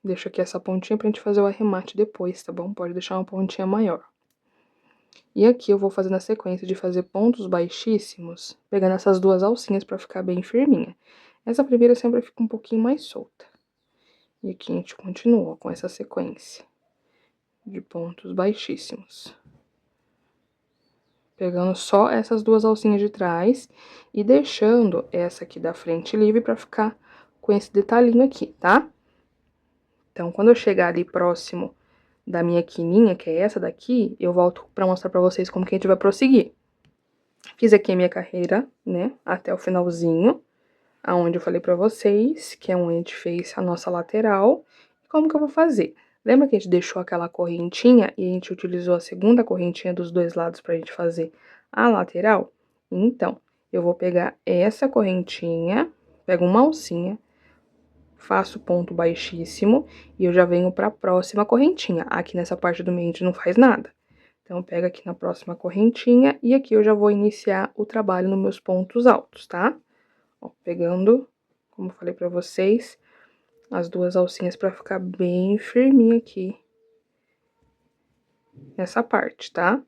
Deixo aqui essa pontinha pra gente fazer o arremate depois, tá bom? Pode deixar uma pontinha maior. E aqui eu vou fazer na sequência de fazer pontos baixíssimos, pegando essas 2 alcinhas pra ficar bem firminha. Essa primeira sempre fica um pouquinho mais solta. E aqui a gente continua com essa sequência de pontos baixíssimos. Pegando só essas duas alcinhas de trás e deixando essa aqui da frente livre pra ficar com esse detalhinho aqui, tá? Então, quando eu chegar ali próximo da minha quininha, que é essa daqui, eu volto pra mostrar pra vocês como que a gente vai prosseguir. Fiz aqui a minha carreira, né, até o finalzinho, aonde eu falei pra vocês, que é onde a gente fez a nossa lateral. Como que eu vou fazer? Lembra que a gente deixou aquela correntinha e a gente utilizou a segunda correntinha dos dois lados pra gente fazer a lateral? Então, eu vou pegar essa correntinha, pego uma alcinha, faço ponto baixíssimo e eu já venho pra próxima correntinha. Aqui nessa parte do meio a gente não faz nada. Então, pego aqui na próxima correntinha e aqui eu já vou iniciar o trabalho nos meus pontos altos, tá? Ó, pegando, como eu falei pra vocês, as duas alcinhas pra ficar bem firminho aqui nessa parte, tá?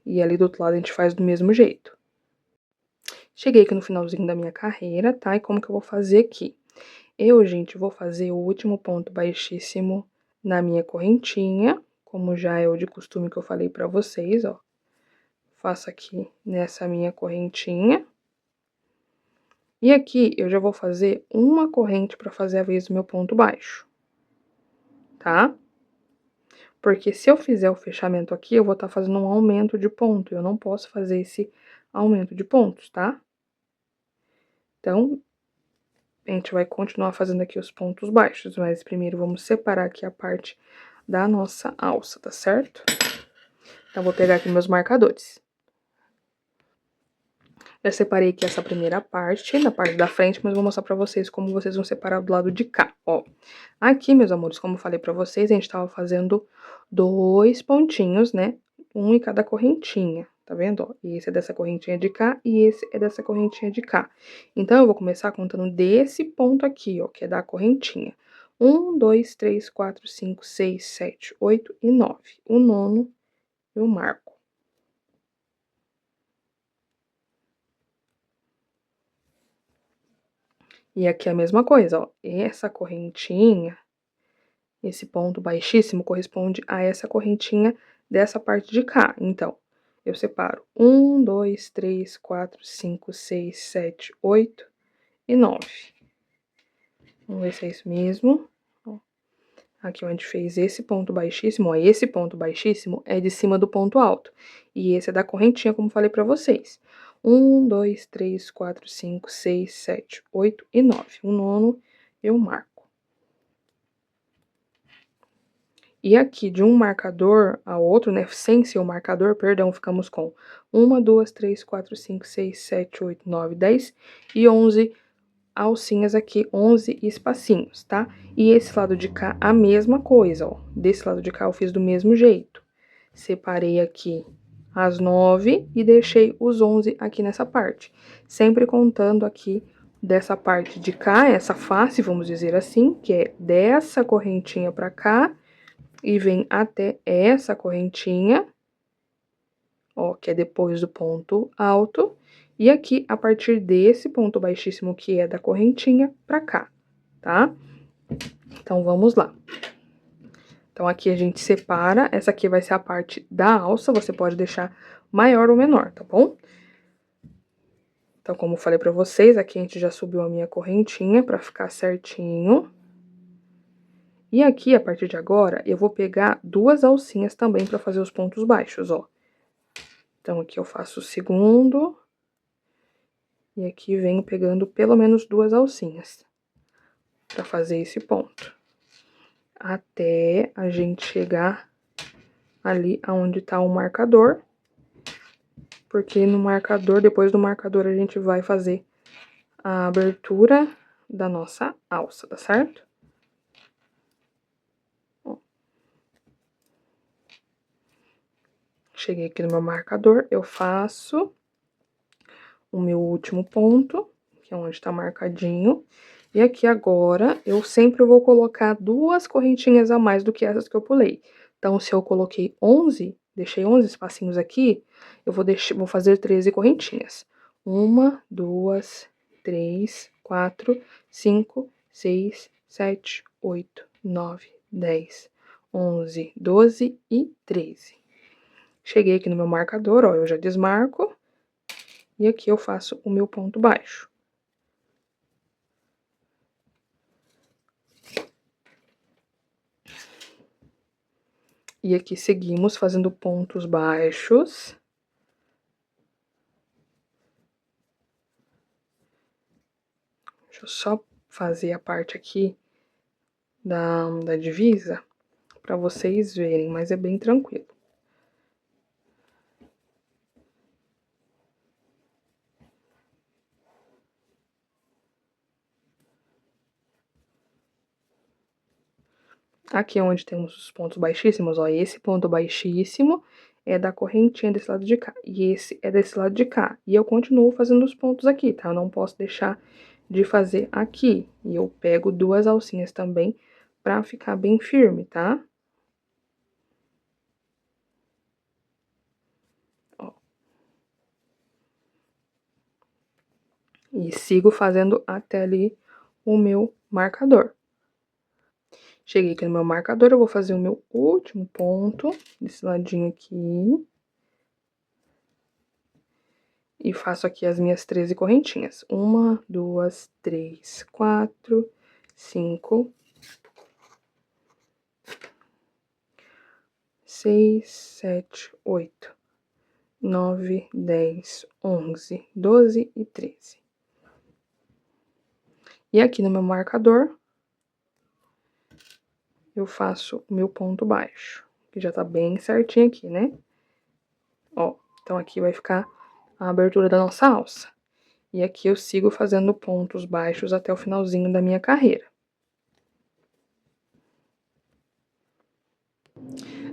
E ali do outro lado a gente faz do mesmo jeito. Cheguei aqui no finalzinho da minha carreira, tá? E como que eu vou fazer aqui? Eu, gente, vou fazer o último ponto baixíssimo na minha correntinha, como já é o de costume que eu falei pra vocês, ó. Faço aqui nessa minha correntinha. E aqui eu já vou fazer uma corrente pra fazer a vez do meu ponto baixo, tá? Porque se eu fizer o fechamento aqui, eu vou estar fazendo um aumento de ponto. Eu não posso fazer esse aumento de pontos, tá? Então, a gente vai continuar fazendo aqui os pontos baixos, mas primeiro vamos separar aqui a parte da nossa alça, tá certo? Então, vou pegar aqui meus marcadores. Já separei aqui essa primeira parte, na parte da frente, mas vou mostrar pra vocês como vocês vão separar do lado de cá, ó. Aqui, meus amores, como eu falei pra vocês, a gente tava fazendo 2 pontinhos, né? Um em cada correntinha, tá vendo, ó? E esse é dessa correntinha de cá e esse é dessa correntinha de cá. Então, eu vou começar contando desse ponto aqui, ó, que é da correntinha. 1, 2, 3, 4, 5, 6, 7, 8 e 9. O nono eu marco. E aqui é a mesma coisa, ó, essa correntinha, esse ponto baixíssimo corresponde a essa correntinha dessa parte de cá. Então, eu separo 1, 2, 3, 4, 5, 6, 7, 8 e 9. Vamos ver se é isso mesmo. Ó, aqui onde fez esse ponto baixíssimo, ó, esse ponto baixíssimo é de cima do ponto alto. E esse é da correntinha, como falei pra vocês. 1, 2, 3, 4, 5, 6, 7, 8 e 9. O nono eu marco. E aqui, de um marcador ao outro, né, sem ser o marcador, perdão, ficamos com 1, 2, 3, 4, 5, 6, 7, 8, 9, 10 e 11 alcinhas aqui, 11 espacinhos, tá? E esse lado de cá, a mesma coisa, ó. Desse lado de cá eu fiz do mesmo jeito. Separei aqui as 9 e deixei os 11 aqui nessa parte. Sempre contando aqui dessa parte de cá, essa face, vamos dizer assim, que é dessa correntinha pra cá, e vem até essa correntinha, ó, que é depois do ponto alto, e aqui a partir desse ponto baixíssimo que é da correntinha pra cá, tá? Então, vamos lá. Então, aqui a gente separa, essa aqui vai ser a parte da alça, você pode deixar maior ou menor, tá bom? Então, como eu falei pra vocês, aqui a gente já subiu a minha correntinha pra ficar certinho. E aqui, a partir de agora, eu vou pegar duas alcinhas também pra fazer os pontos baixos, ó. Então, aqui eu faço o segundo. E aqui venho pegando pelo menos duas alcinhas pra fazer esse ponto. Até a gente chegar ali aonde tá o marcador. Porque no marcador, depois do marcador, a gente vai fazer a abertura da nossa alça, tá certo? Ó. Cheguei aqui no meu marcador, eu faço o meu último ponto, que é onde tá marcadinho. E aqui agora, eu sempre vou colocar duas correntinhas a mais do que essas que eu pulei. Então, se eu coloquei 11, deixei 11 espacinhos aqui, eu vou fazer 13 correntinhas. 1, 2, 3, 4, 5, 6, 7, 8, 9, 10, 11, 12 e 13. Cheguei aqui no meu marcador, ó, eu já desmarco. E aqui eu faço o meu ponto baixo. E aqui seguimos fazendo pontos baixos. Deixa eu só fazer a parte aqui da divisa para vocês verem, mas é bem tranquilo. Aqui é onde temos os pontos baixíssimos, ó, esse ponto baixíssimo é da correntinha desse lado de cá, e esse é desse lado de cá. E eu continuo fazendo os pontos aqui, tá? Eu não posso deixar de fazer aqui. E eu pego 2 alcinhas também pra ficar bem firme, tá? Ó. E sigo fazendo até ali o meu marcador. Cheguei aqui no meu marcador, eu vou fazer o meu último ponto, desse ladinho aqui. E faço aqui as minhas 13 correntinhas. 1, 2, 3, 4, 5, 6, 7, 8, 9, 10, 11, 12 e 13. E aqui no meu marcador, eu faço o meu ponto baixo, que já tá bem certinho aqui, né? Ó, então aqui vai ficar a abertura da nossa alça. E aqui eu sigo fazendo pontos baixos até o finalzinho da minha carreira.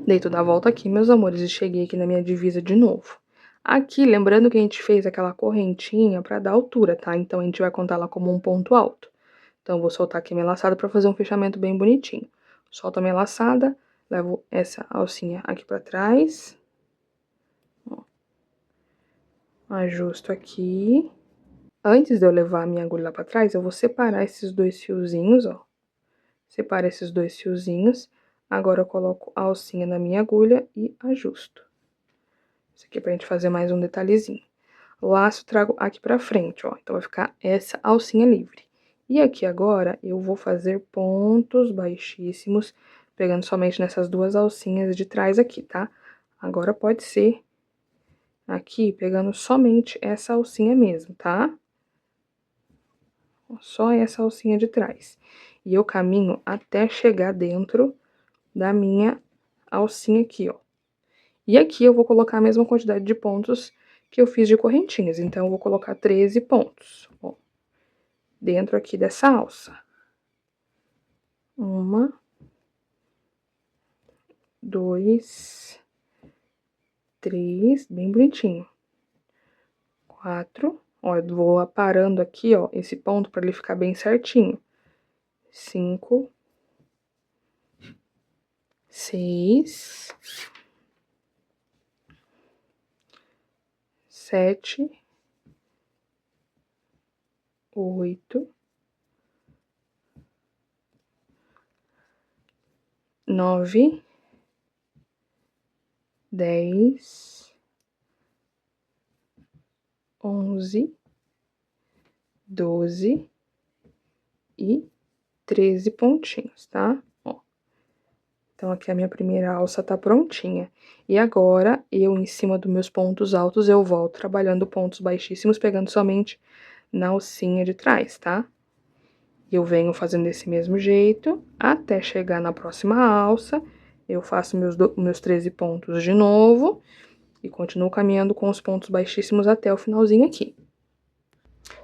Dei toda a volta aqui, meus amores, e cheguei aqui na minha divisa de novo. Aqui, lembrando que a gente fez aquela correntinha pra dar altura, tá? Então, a gente vai contar ela como um ponto alto. Então, eu vou soltar aqui a minha laçada pra fazer um fechamento bem bonitinho. Solto a minha laçada, levo essa alcinha aqui pra trás. Ó. Ajusto aqui. Antes de eu levar a minha agulha lá pra trás, eu vou separar esses 2 fiozinhos, ó. Separo esses 2 fiozinhos. Agora, eu coloco a alcinha na minha agulha e ajusto. Isso aqui é pra gente fazer mais um detalhezinho. Laço, trago aqui pra frente, ó. Então, vai ficar essa alcinha livre. E aqui agora, eu vou fazer pontos baixíssimos, pegando somente nessas 2 alcinhas de trás aqui, tá? Agora, pode ser aqui, pegando somente essa alcinha mesmo, tá? Só essa alcinha de trás. E eu caminho até chegar dentro da minha alcinha aqui, ó. E aqui eu vou colocar a mesma quantidade de pontos que eu fiz de correntinhas. Então, eu vou colocar 13 pontos, ó, dentro aqui dessa alça. 1, 2, 3, bem bonitinho. 4, ó, eu vou aparando aqui, ó, esse ponto para ele ficar bem certinho. 5, 6, 7, 8, 9, 10, 11, 12 e 13 pontinhos, tá? Ó. Então, aqui a minha primeira alça tá prontinha. E agora, eu, em cima dos meus pontos altos, eu volto trabalhando pontos baixíssimos, pegando somente na alcinha de trás, tá? Eu venho fazendo desse mesmo jeito, até chegar na próxima alça, eu faço meus 13 pontos de novo, e continuo caminhando com os pontos baixíssimos até o finalzinho aqui.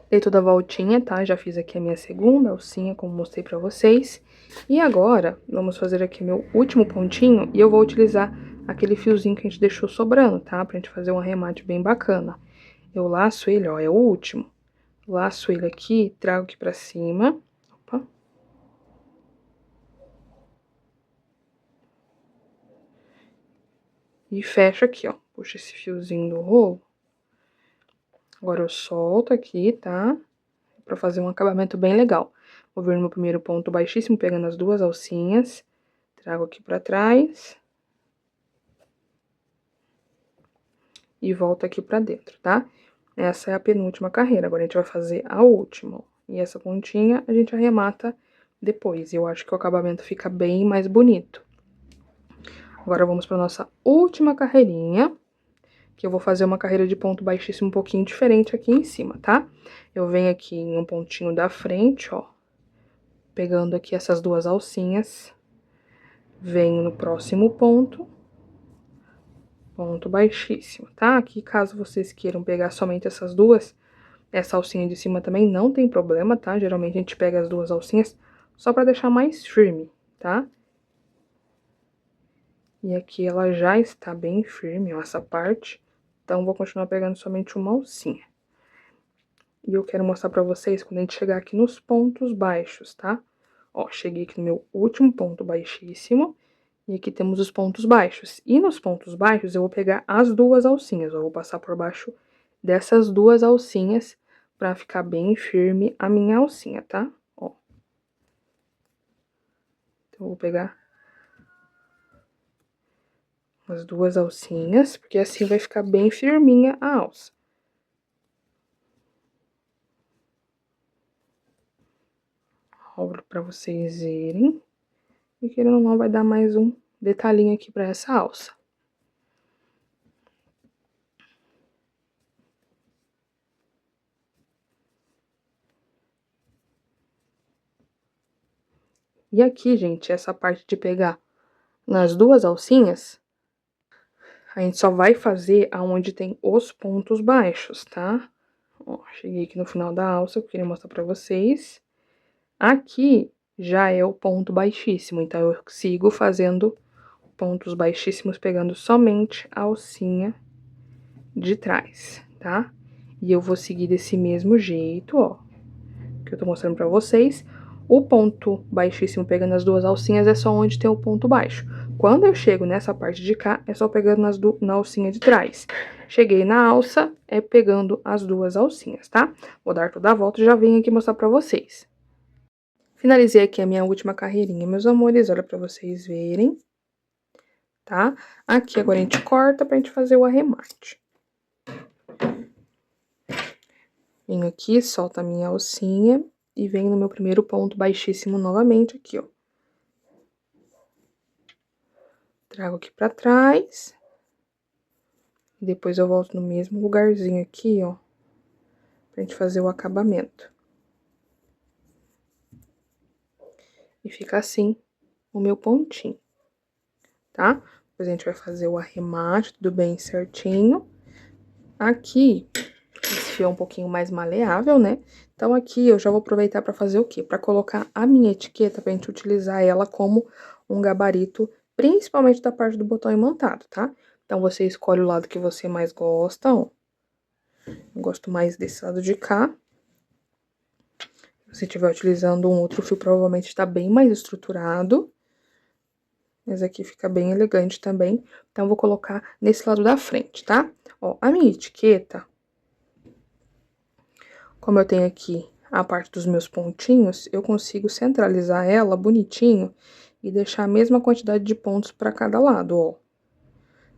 Dei toda a voltinha, tá? Já fiz aqui a minha segunda alcinha, como mostrei pra vocês. E agora, vamos fazer aqui meu último pontinho, e eu vou utilizar aquele fiozinho que a gente deixou sobrando, tá? Pra gente fazer um arremate bem bacana. Eu laço ele, ó, é o último. Laço ele aqui, trago aqui pra cima. Opa. E fecho aqui, ó. Puxa esse fiozinho do rolo. Agora eu solto aqui, tá? pra fazer um acabamento bem legal. Vou vir no meu primeiro ponto baixíssimo, pegando as duas alcinhas. Trago aqui pra trás. E volto aqui pra dentro, tá? Essa é a penúltima carreira. Agora, a gente vai fazer a última, ó. E essa pontinha a gente arremata depois. E eu acho que o acabamento fica bem mais bonito. Agora, vamos pra nossa última carreirinha, que eu vou fazer uma carreira de ponto baixíssimo um pouquinho diferente aqui em cima, tá? Eu venho aqui em um pontinho da frente, ó, pegando aqui essas duas alcinhas, venho no próximo ponto, ponto baixíssimo, tá? Aqui, caso vocês queiram pegar somente essas duas, essa alcinha de cima também não tem problema, tá? Geralmente a gente pega as duas alcinhas só pra deixar mais firme, tá? E aqui ela já está bem firme, ó, essa parte. Então, vou continuar pegando somente uma alcinha. E eu quero mostrar pra vocês quando a gente chegar aqui nos pontos baixos, tá? Ó, cheguei aqui no meu último ponto baixíssimo. E aqui temos os pontos baixos. E nos pontos baixos eu vou pegar as duas alcinhas, ó. Eu vou passar por baixo dessas duas alcinhas pra ficar bem firme a minha alcinha, tá? Ó. Então, eu vou pegar as duas alcinhas, porque assim vai ficar bem firminha a alça. Rolo pra vocês verem. E querendo ou não, vai dar mais um detalhinho aqui pra essa alça. E aqui, gente, essa parte de pegar nas duas alcinhas, a gente só vai fazer aonde tem os pontos baixos, tá? Ó, cheguei aqui no final da alça, eu queria mostrar pra vocês. Aqui já é o ponto baixíssimo, então eu sigo fazendo pontos baixíssimos, pegando somente a alcinha de trás, tá? E eu vou seguir desse mesmo jeito, ó, que eu tô mostrando pra vocês. O ponto baixíssimo pegando as duas alcinhas é só onde tem o ponto baixo. Quando eu chego nessa parte de cá, é só pegando na alcinha de trás. Cheguei na alça, é pegando as duas alcinhas, tá? Vou dar toda a volta e já venho aqui mostrar pra vocês. Finalizei aqui a minha última carreirinha, meus amores, olha pra vocês verem, tá? Aqui agora a gente corta pra gente fazer o arremate. Venho aqui, solto a minha alcinha e venho no meu primeiro ponto baixíssimo novamente aqui, ó. Trago aqui pra trás. E depois eu volto no mesmo lugarzinho aqui, ó. Pra gente fazer o acabamento. E fica assim o meu pontinho, tá? Depois a gente vai fazer o arremate, tudo bem certinho. Aqui, esse fio é um pouquinho mais maleável, né? Então, aqui eu já vou aproveitar pra fazer o quê? Pra colocar a minha etiqueta, pra gente utilizar ela como um gabarito, principalmente da parte do botão imantado, tá? Então, você escolhe o lado que você mais gosta, ó. Eu gosto mais desse lado de cá. Se você estiver utilizando um outro fio, provavelmente está bem mais estruturado. Esse aqui fica bem elegante também. Então, eu vou colocar nesse lado da frente, tá? Ó, a minha etiqueta, como eu tenho aqui a parte dos meus pontinhos, eu consigo centralizar ela bonitinho e deixar a mesma quantidade de pontos para cada lado, ó.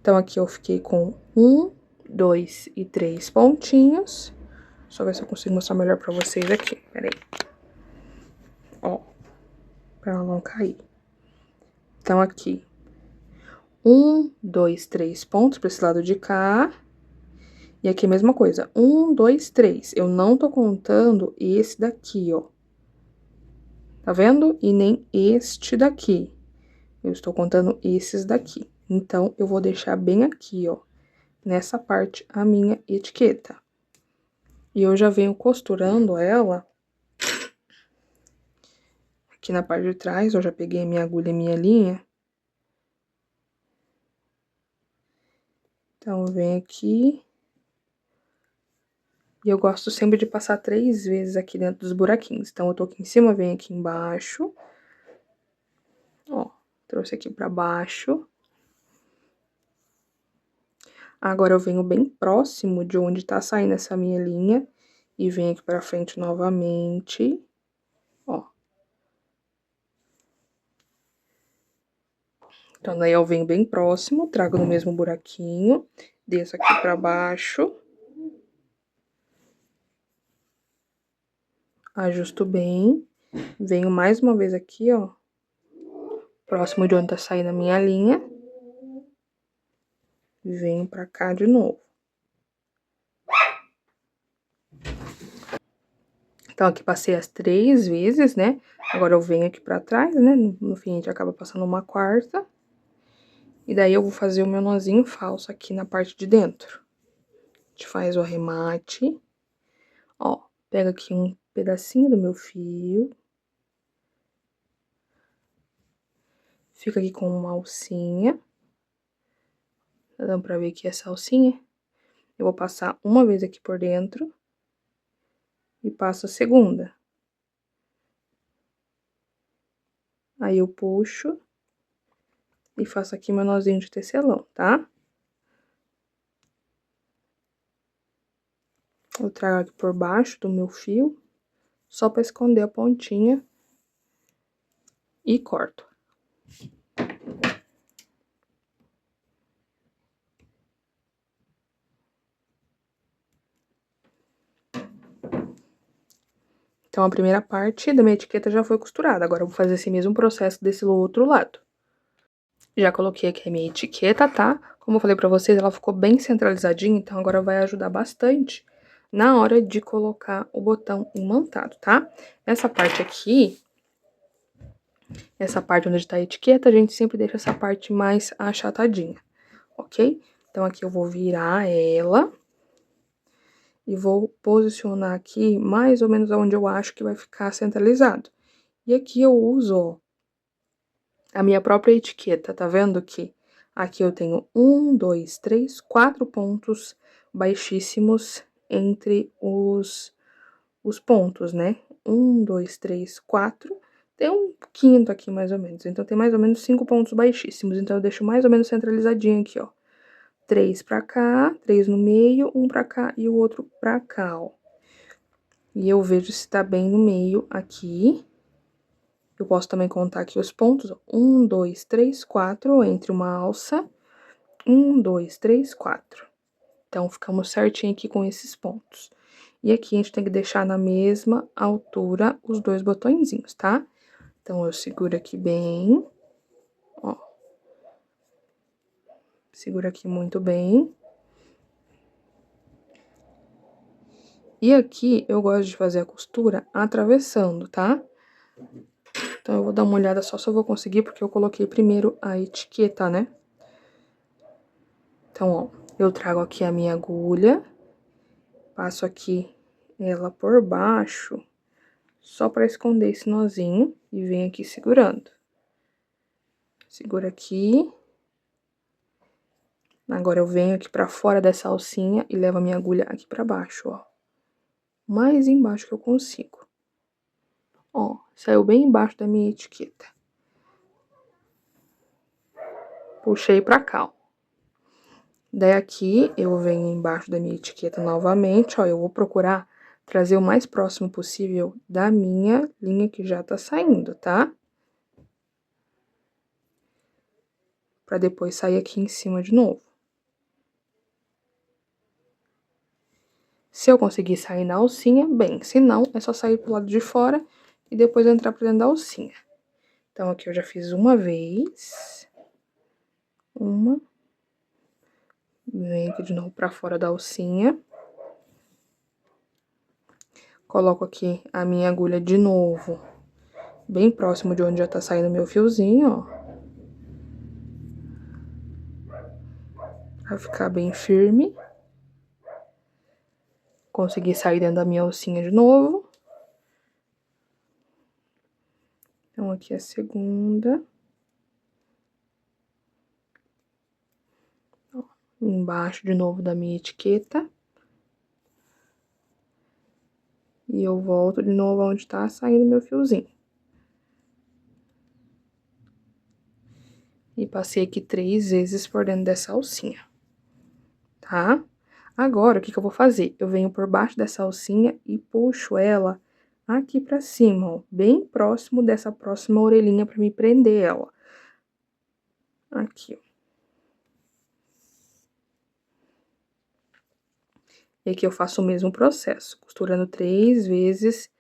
Então, aqui eu fiquei com 1, 2 e 3 pontinhos. Só ver se eu consigo mostrar melhor pra vocês aqui, peraí. Ó, pra ela não cair. Então, aqui, 1, 2, 3 pontos pra esse lado de cá. E aqui a mesma coisa, 1, 2, 3. Eu não tô contando esse daqui, ó. Tá vendo? E nem este daqui. Eu estou contando esses daqui. Então, eu vou deixar bem aqui, ó, nessa parte, a minha etiqueta. E eu já venho costurando ela aqui na parte de trás. Eu já peguei a minha agulha e minha linha. Então, vem aqui. E eu gosto sempre de passar 3 vezes aqui dentro dos buraquinhos. Então, eu tô aqui em cima, venho aqui embaixo. Ó, trouxe aqui pra baixo. Agora, eu venho bem próximo de onde tá saindo essa minha linha. E venho aqui pra frente novamente, ó. Então, daí eu venho bem próximo, trago no mesmo buraquinho, desço aqui pra baixo. Ajusto bem, venho mais uma vez aqui, ó, próximo de onde tá saindo a minha linha. Venho pra cá de novo. Então, aqui passei as 3 vezes, né? Agora eu venho aqui pra trás, né? No fim, a gente acaba passando uma quarta. E daí eu vou fazer o meu nozinho falso aqui na parte de dentro. A gente faz o arremate. Ó, pega aqui um pedacinho do meu fio. Fica aqui com uma alcinha. Tá dando pra ver aqui essa alcinha? Eu vou passar uma vez aqui por dentro. E passo a segunda. Aí eu puxo. E faço aqui meu nozinho de tecelão, tá? Eu trago aqui por baixo do meu fio, só pra esconder a pontinha. E corto. Então, a primeira parte da minha etiqueta já foi costurada. Agora, eu vou fazer esse mesmo processo desse outro lado. Já coloquei aqui a minha etiqueta, tá? Como eu falei pra vocês, ela ficou bem centralizadinha, então agora vai ajudar bastante na hora de colocar o botão imantado, tá? Essa parte aqui, essa parte onde tá a etiqueta, a gente sempre deixa essa parte mais achatadinha, ok? Então, aqui eu vou virar ela e vou posicionar aqui mais ou menos onde eu acho que vai ficar centralizado. E aqui eu uso, ó, a minha própria etiqueta, tá vendo que aqui eu tenho 1, 2, 3, 4 pontos baixíssimos entre os pontos, né? 1, 2, 3, 4, tem um quinto aqui mais ou menos, então tem mais ou menos 5 pontos baixíssimos, então eu deixo mais ou menos centralizadinho aqui, ó. 3 pra cá, 3 no meio, um pra cá e o outro pra cá, ó. E eu vejo se tá bem no meio aqui. Eu posso também contar aqui os pontos, ó. 1, 2, 3, 4, entre uma alça. 1, 2, 3, 4. Então, ficamos certinho aqui com esses pontos. E aqui a gente tem que deixar na mesma altura os 2 botõezinhos, tá? Então, eu seguro aqui bem, ó. Seguro aqui muito bem. E aqui, eu gosto de fazer a costura atravessando, tá? Então, eu vou dar uma olhada só se eu vou conseguir, porque eu coloquei primeiro a etiqueta, né? Então, ó, eu trago aqui a minha agulha, passo aqui ela por baixo, só pra esconder esse nozinho, e venho aqui segurando. Segura aqui. Agora, eu venho aqui pra fora dessa alcinha e levo a minha agulha aqui pra baixo, ó. Mais embaixo que eu consigo. Ó, saiu bem embaixo da minha etiqueta. Puxei pra cá, ó. Daí, aqui, eu venho embaixo da minha etiqueta novamente, ó. Eu vou procurar trazer o mais próximo possível da minha linha que já tá saindo, tá? Pra depois sair aqui em cima de novo. Se eu conseguir sair na alcinha, bem. Se não, é só sair pro lado de fora e depois entrar pra dentro da alcinha. Então, aqui eu já fiz uma vez. Uma. Venho aqui de novo pra fora da alcinha. Coloco aqui a minha agulha de novo, bem próximo de onde já tá saindo meu fiozinho, ó. Pra ficar bem firme. Consegui sair dentro da minha alcinha de novo. Então, aqui é a segunda. Ó, embaixo de novo da minha etiqueta. E eu volto de novo onde tá saindo meu fiozinho. E passei aqui 3 vezes por dentro dessa alcinha, tá? Agora, o que que eu vou fazer? Eu venho por baixo dessa alcinha e puxo ela aqui pra cima, ó, bem próximo dessa próxima orelhinha pra me prender ela. Aqui, ó. E aqui eu faço o mesmo processo, costurando 3 vezes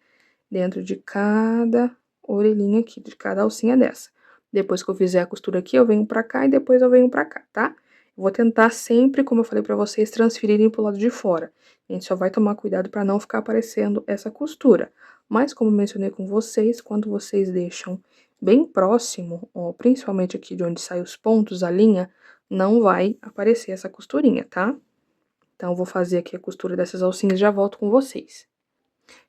dentro de cada orelhinha aqui, de cada alcinha dessa. Depois que eu fizer a costura aqui, eu venho pra cá e depois eu venho pra cá, tá? Eu vou tentar sempre, como eu falei pra vocês, transferirem pro lado de fora. A gente só vai tomar cuidado pra não ficar aparecendo essa costura. Mas, como eu mencionei com vocês, quando vocês deixam bem próximo, ó, principalmente aqui de onde saem os pontos, a linha, não vai aparecer essa costurinha, tá? Então, eu vou fazer aqui a costura dessas alcinhas e já volto com vocês.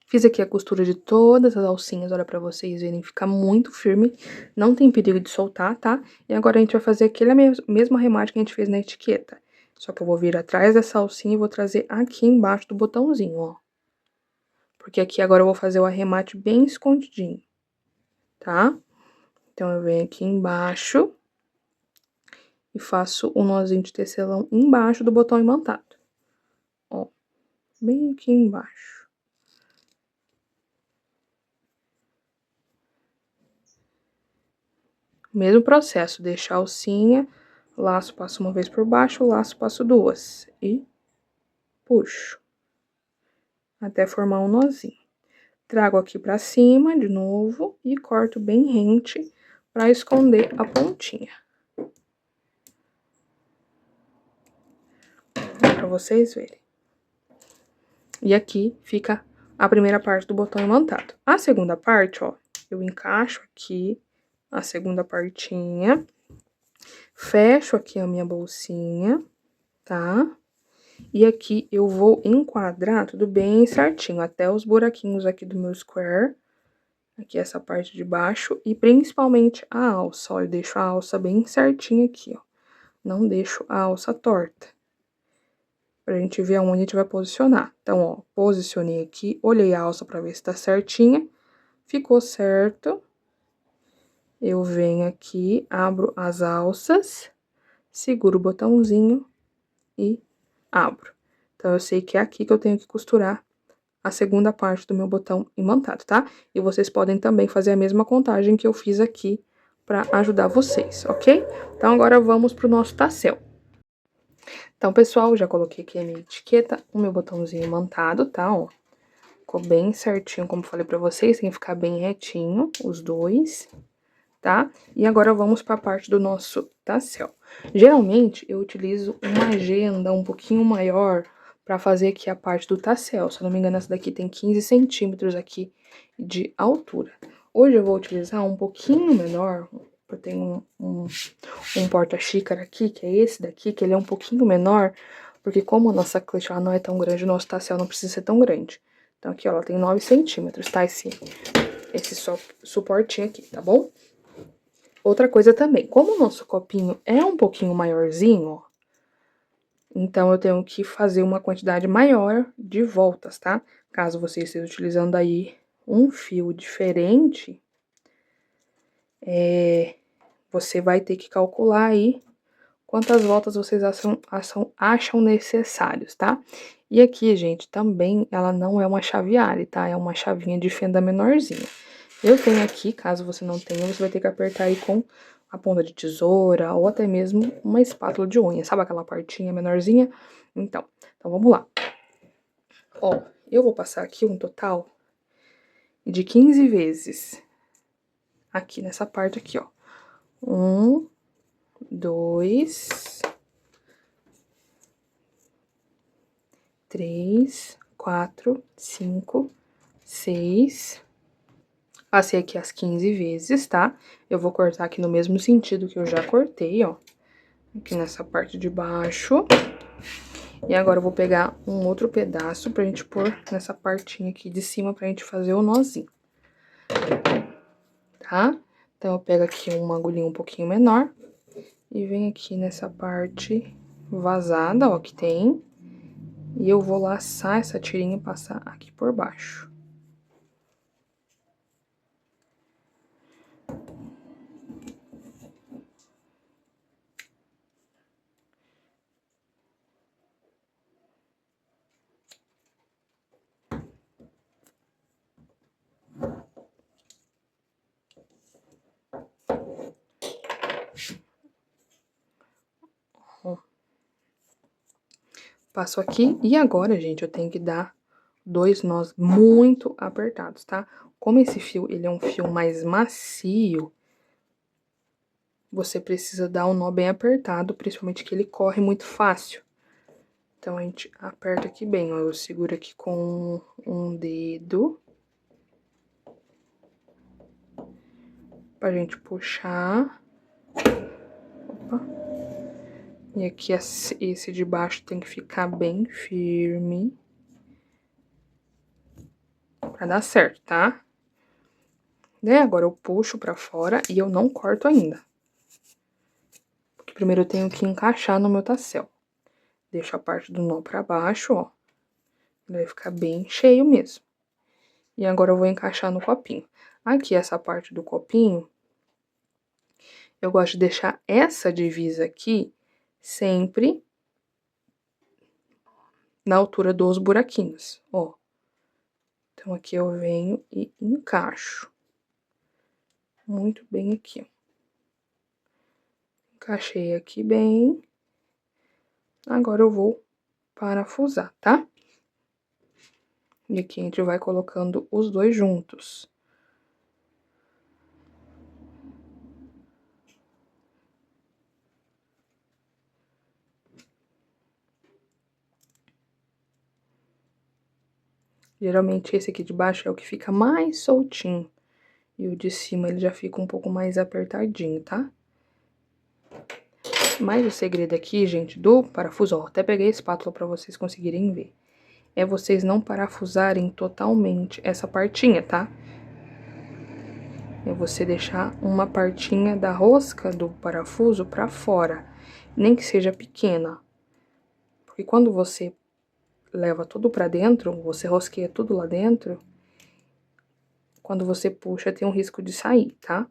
Fiz aqui a costura de todas as alcinhas, olha pra vocês verem, fica muito firme, não tem perigo de soltar, tá? E agora a gente vai fazer aquele mesmo arremate que a gente fez na etiqueta. Só que eu vou vir atrás dessa alcinha e vou trazer aqui embaixo do botãozinho, ó. Porque aqui agora eu vou fazer o arremate bem escondidinho, tá? Então, eu venho aqui embaixo e faço o nozinho de tecelão embaixo do botão imantado. Ó, bem aqui embaixo. Mesmo processo, deixar a alcinha, laço, passo uma vez por baixo, laço, passo duas e puxo até formar um nozinho. Trago aqui pra cima de novo e corto bem rente pra esconder a pontinha. Pra vocês verem. E aqui fica a primeira parte do botão imantado. A segunda parte, ó, eu encaixo aqui a segunda partinha, fecho aqui a minha bolsinha, tá? E aqui eu vou enquadrar tudo bem certinho, até os buraquinhos aqui do meu square, aqui essa parte de baixo, e principalmente a alça, ó, eu deixo a alça bem certinha aqui, ó, não deixo a alça torta, pra gente ver aonde a gente vai posicionar. Então, ó, posicionei aqui, olhei a alça pra ver se tá certinha, ficou certo, eu venho aqui, abro as alças, seguro o botãozinho e abro. Então, eu sei que é aqui que eu tenho que costurar a segunda parte do meu botão imantado, tá? E vocês podem também fazer a mesma contagem que eu fiz aqui pra ajudar vocês, ok? Então, agora vamos pro nosso tassel. Então, pessoal, já coloquei aqui a minha etiqueta, o meu botãozinho imantado, tá? Ó, ficou bem certinho, como falei pra vocês, tem que ficar bem retinho, os dois, tá? E agora vamos pra parte do nosso tassel. Geralmente, eu utilizo uma agenda um pouquinho maior pra fazer aqui a parte do tassel. Se eu não me engano, essa daqui tem 15 centímetros aqui de altura. Hoje eu vou utilizar um pouquinho menor, eu tenho um porta-xícara aqui, que é esse daqui, que ele é um pouquinho menor, porque como a nossa clutch não é tão grande, o nosso tassel não precisa ser tão grande. Então aqui, ó, ela tem 9 centímetros, tá? Esse suportinho aqui, tá bom? Outra coisa também, como o nosso copinho é um pouquinho maiorzinho, ó, então eu tenho que fazer uma quantidade maior de voltas, tá? Caso você esteja utilizando aí um fio diferente, você vai ter que calcular aí quantas voltas vocês acham necessários, tá? E aqui, gente, também ela não é uma chave Allen, tá? É uma chavinha de fenda menorzinha. Eu tenho aqui, caso você não tenha, você vai ter que apertar aí com a ponta de tesoura ou até mesmo uma espátula de unha, sabe aquela partinha menorzinha? Então vamos lá. Ó, eu vou passar aqui um total de 15 vezes aqui nessa parte aqui, ó. 1, 2, 3, 4, 5, 6. Passei aqui as 15 vezes, tá? Eu vou cortar aqui no mesmo sentido que eu já cortei, ó. Aqui nessa parte de baixo. E agora eu vou pegar um outro pedaço pra gente pôr nessa partinha aqui de cima pra gente fazer o nozinho. Tá? Então, eu pego aqui uma agulhinha um pouquinho menor e venho aqui nessa parte vazada, ó, que tem. E eu vou laçar essa tirinha e passar aqui por baixo. Ó. Passo aqui. E agora, gente, eu tenho que dar 2 nós muito apertados, tá? Como esse fio, ele é um fio mais macio, você precisa dar um nó bem apertado, principalmente que ele corre muito fácil. Então, a gente aperta aqui bem, ó. Eu seguro aqui com um dedo. Pra gente puxar. Opa. E aqui, esse de baixo tem que ficar bem firme. Pra dar certo, tá? Né? Agora eu puxo pra fora e eu não corto ainda. Porque primeiro eu tenho que encaixar no meu tassel. Deixo a parte do nó pra baixo, ó. Ele vai ficar bem cheio mesmo. E agora eu vou encaixar no copinho. Aqui, essa parte do copinho, eu gosto de deixar essa divisa aqui sempre na altura dos buraquinhos, ó. Então, aqui eu venho e encaixo. Muito bem aqui, ó. Encaixei aqui bem. Agora eu vou parafusar, tá? E aqui a gente vai colocando os dois juntos. Geralmente esse aqui de baixo é o que fica mais soltinho. E o de cima ele já fica um pouco mais apertadinho, tá? Mas o segredo aqui, gente, do parafuso, ó, até peguei a espátula pra vocês conseguirem ver. É vocês não parafusarem totalmente essa partinha, tá? É você deixar uma partinha da rosca do parafuso pra fora, nem que seja pequena. Porque quando você leva tudo pra dentro, você rosqueia tudo lá dentro, quando você puxa tem um risco de sair, tá?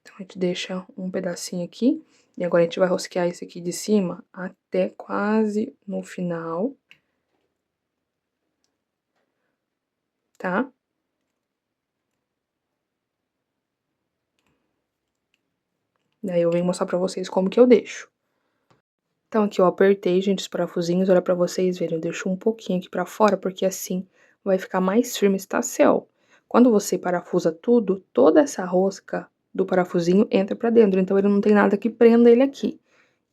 Então, a gente deixa um pedacinho aqui, e agora a gente vai rosquear esse aqui de cima até quase no final, tá? Daí eu venho mostrar pra vocês como que eu deixo. Então, aqui eu apertei, gente, os parafusinhos, olha pra vocês verem, eu deixo um pouquinho aqui pra fora, porque assim vai ficar mais firme esse tassel. Quando você parafusa tudo, toda essa rosca do parafusinho entra pra dentro, então ele não tem nada que prenda ele aqui.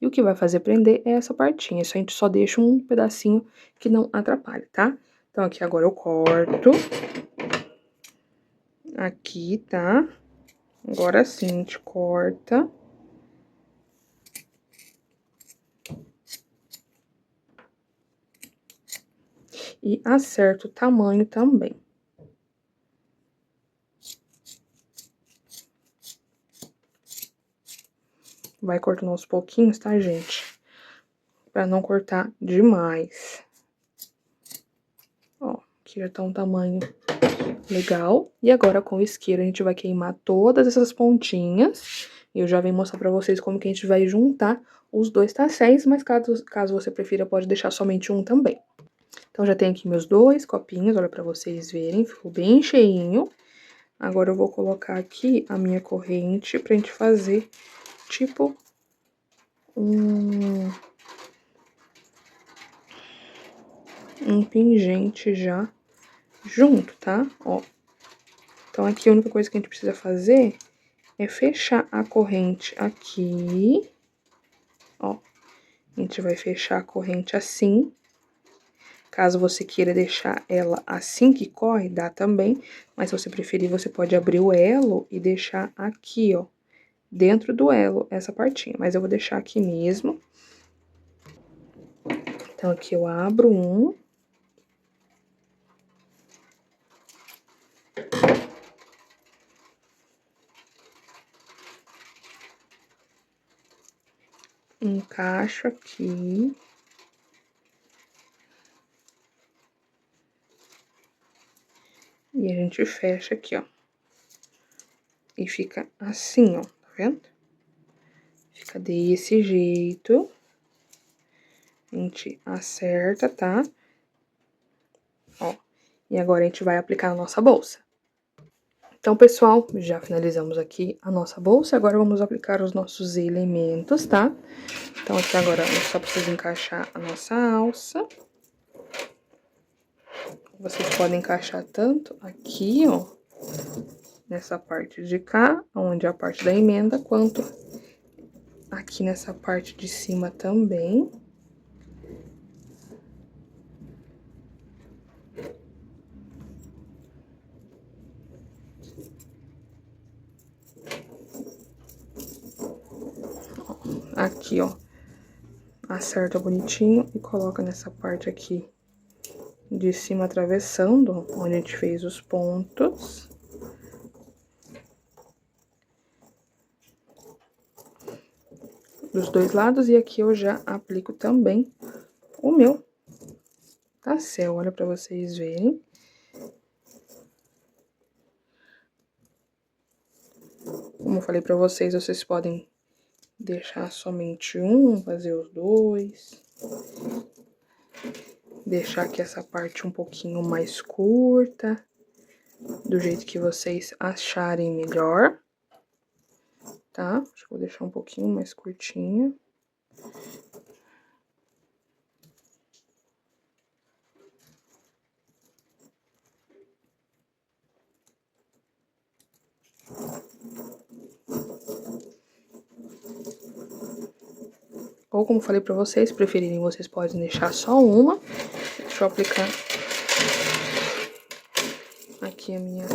E o que vai fazer prender é essa partinha, isso a gente só deixa um pedacinho que não atrapalha, tá? Então, aqui agora eu corto. Aqui, tá? Agora sim, a gente corta. E acerta o tamanho também. Vai cortando aos pouquinhos, tá, gente? Pra não cortar demais. Ó, aqui já tá um tamanho legal. E agora, com o isqueiro, a gente vai queimar todas essas pontinhas. E eu já venho mostrar pra vocês como que a gente vai juntar os dois tasséis, mas caso você prefira, pode deixar somente um também. Então, já tenho aqui meus dois copinhos, olha pra vocês verem, ficou bem cheinho. Agora, eu vou colocar aqui a minha corrente pra gente fazer, tipo, um pingente já junto, tá? Ó. Então, aqui a única coisa que a gente precisa fazer é fechar a corrente aqui. Ó. A gente vai fechar a corrente assim. Caso você queira deixar ela assim que corre, dá também. Mas se você preferir, você pode abrir o elo e deixar aqui, ó. Dentro do elo, essa partinha. Mas eu vou deixar aqui mesmo. Então, aqui eu abro um. Encaixo aqui. E a gente fecha aqui, ó. E fica assim, ó, tá vendo? Fica desse jeito. A gente acerta, tá? ó. E agora a gente vai aplicar na nossa bolsa. Então, pessoal, já finalizamos aqui a nossa bolsa. Agora vamos aplicar os nossos elementos, tá? Então, aqui agora é só preciso encaixar a nossa alça. Vocês podem encaixar tanto aqui, ó, nessa parte de cá, onde é a parte da emenda, quanto aqui nessa parte de cima também. Aqui, ó, acerta bonitinho e coloca nessa parte aqui de cima atravessando, onde a gente fez os pontos. Dos dois lados, e aqui eu já aplico também o meu tassel, olha pra vocês verem. Como eu falei pra vocês, vocês podem deixar somente um, fazer os dois. Deixar aqui essa parte um pouquinho mais curta, do jeito que vocês acharem melhor, tá? Acho que vou deixar um pouquinho mais curtinha. Ou como falei pra vocês, se preferirem, vocês podem deixar só uma. Deixa eu aplicar aqui a minha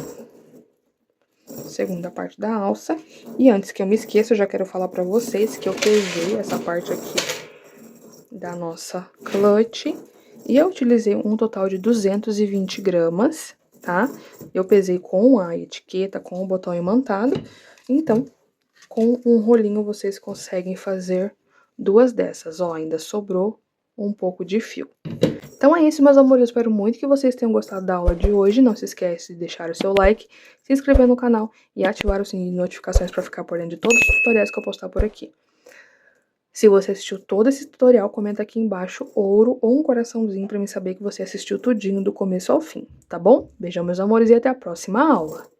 segunda parte da alça. E antes que eu me esqueça, eu já quero falar pra vocês que eu pesei essa parte aqui da nossa clutch. E eu utilizei um total de 220 gramas, tá? Eu pesei com a etiqueta, com o botão imantado. Então, com um rolinho vocês conseguem fazer duas dessas, ó, ainda sobrou um pouco de fio. Então é isso, meus amores, eu espero muito que vocês tenham gostado da aula de hoje. Não se esquece de deixar o seu like, se inscrever no canal e ativar o sininho de notificações para ficar por dentro de todos os tutoriais que eu postar por aqui. Se você assistiu todo esse tutorial, comenta aqui embaixo ouro ou um coraçãozinho para me saber que você assistiu tudinho do começo ao fim, tá bom? Beijão, meus amores, e até a próxima aula!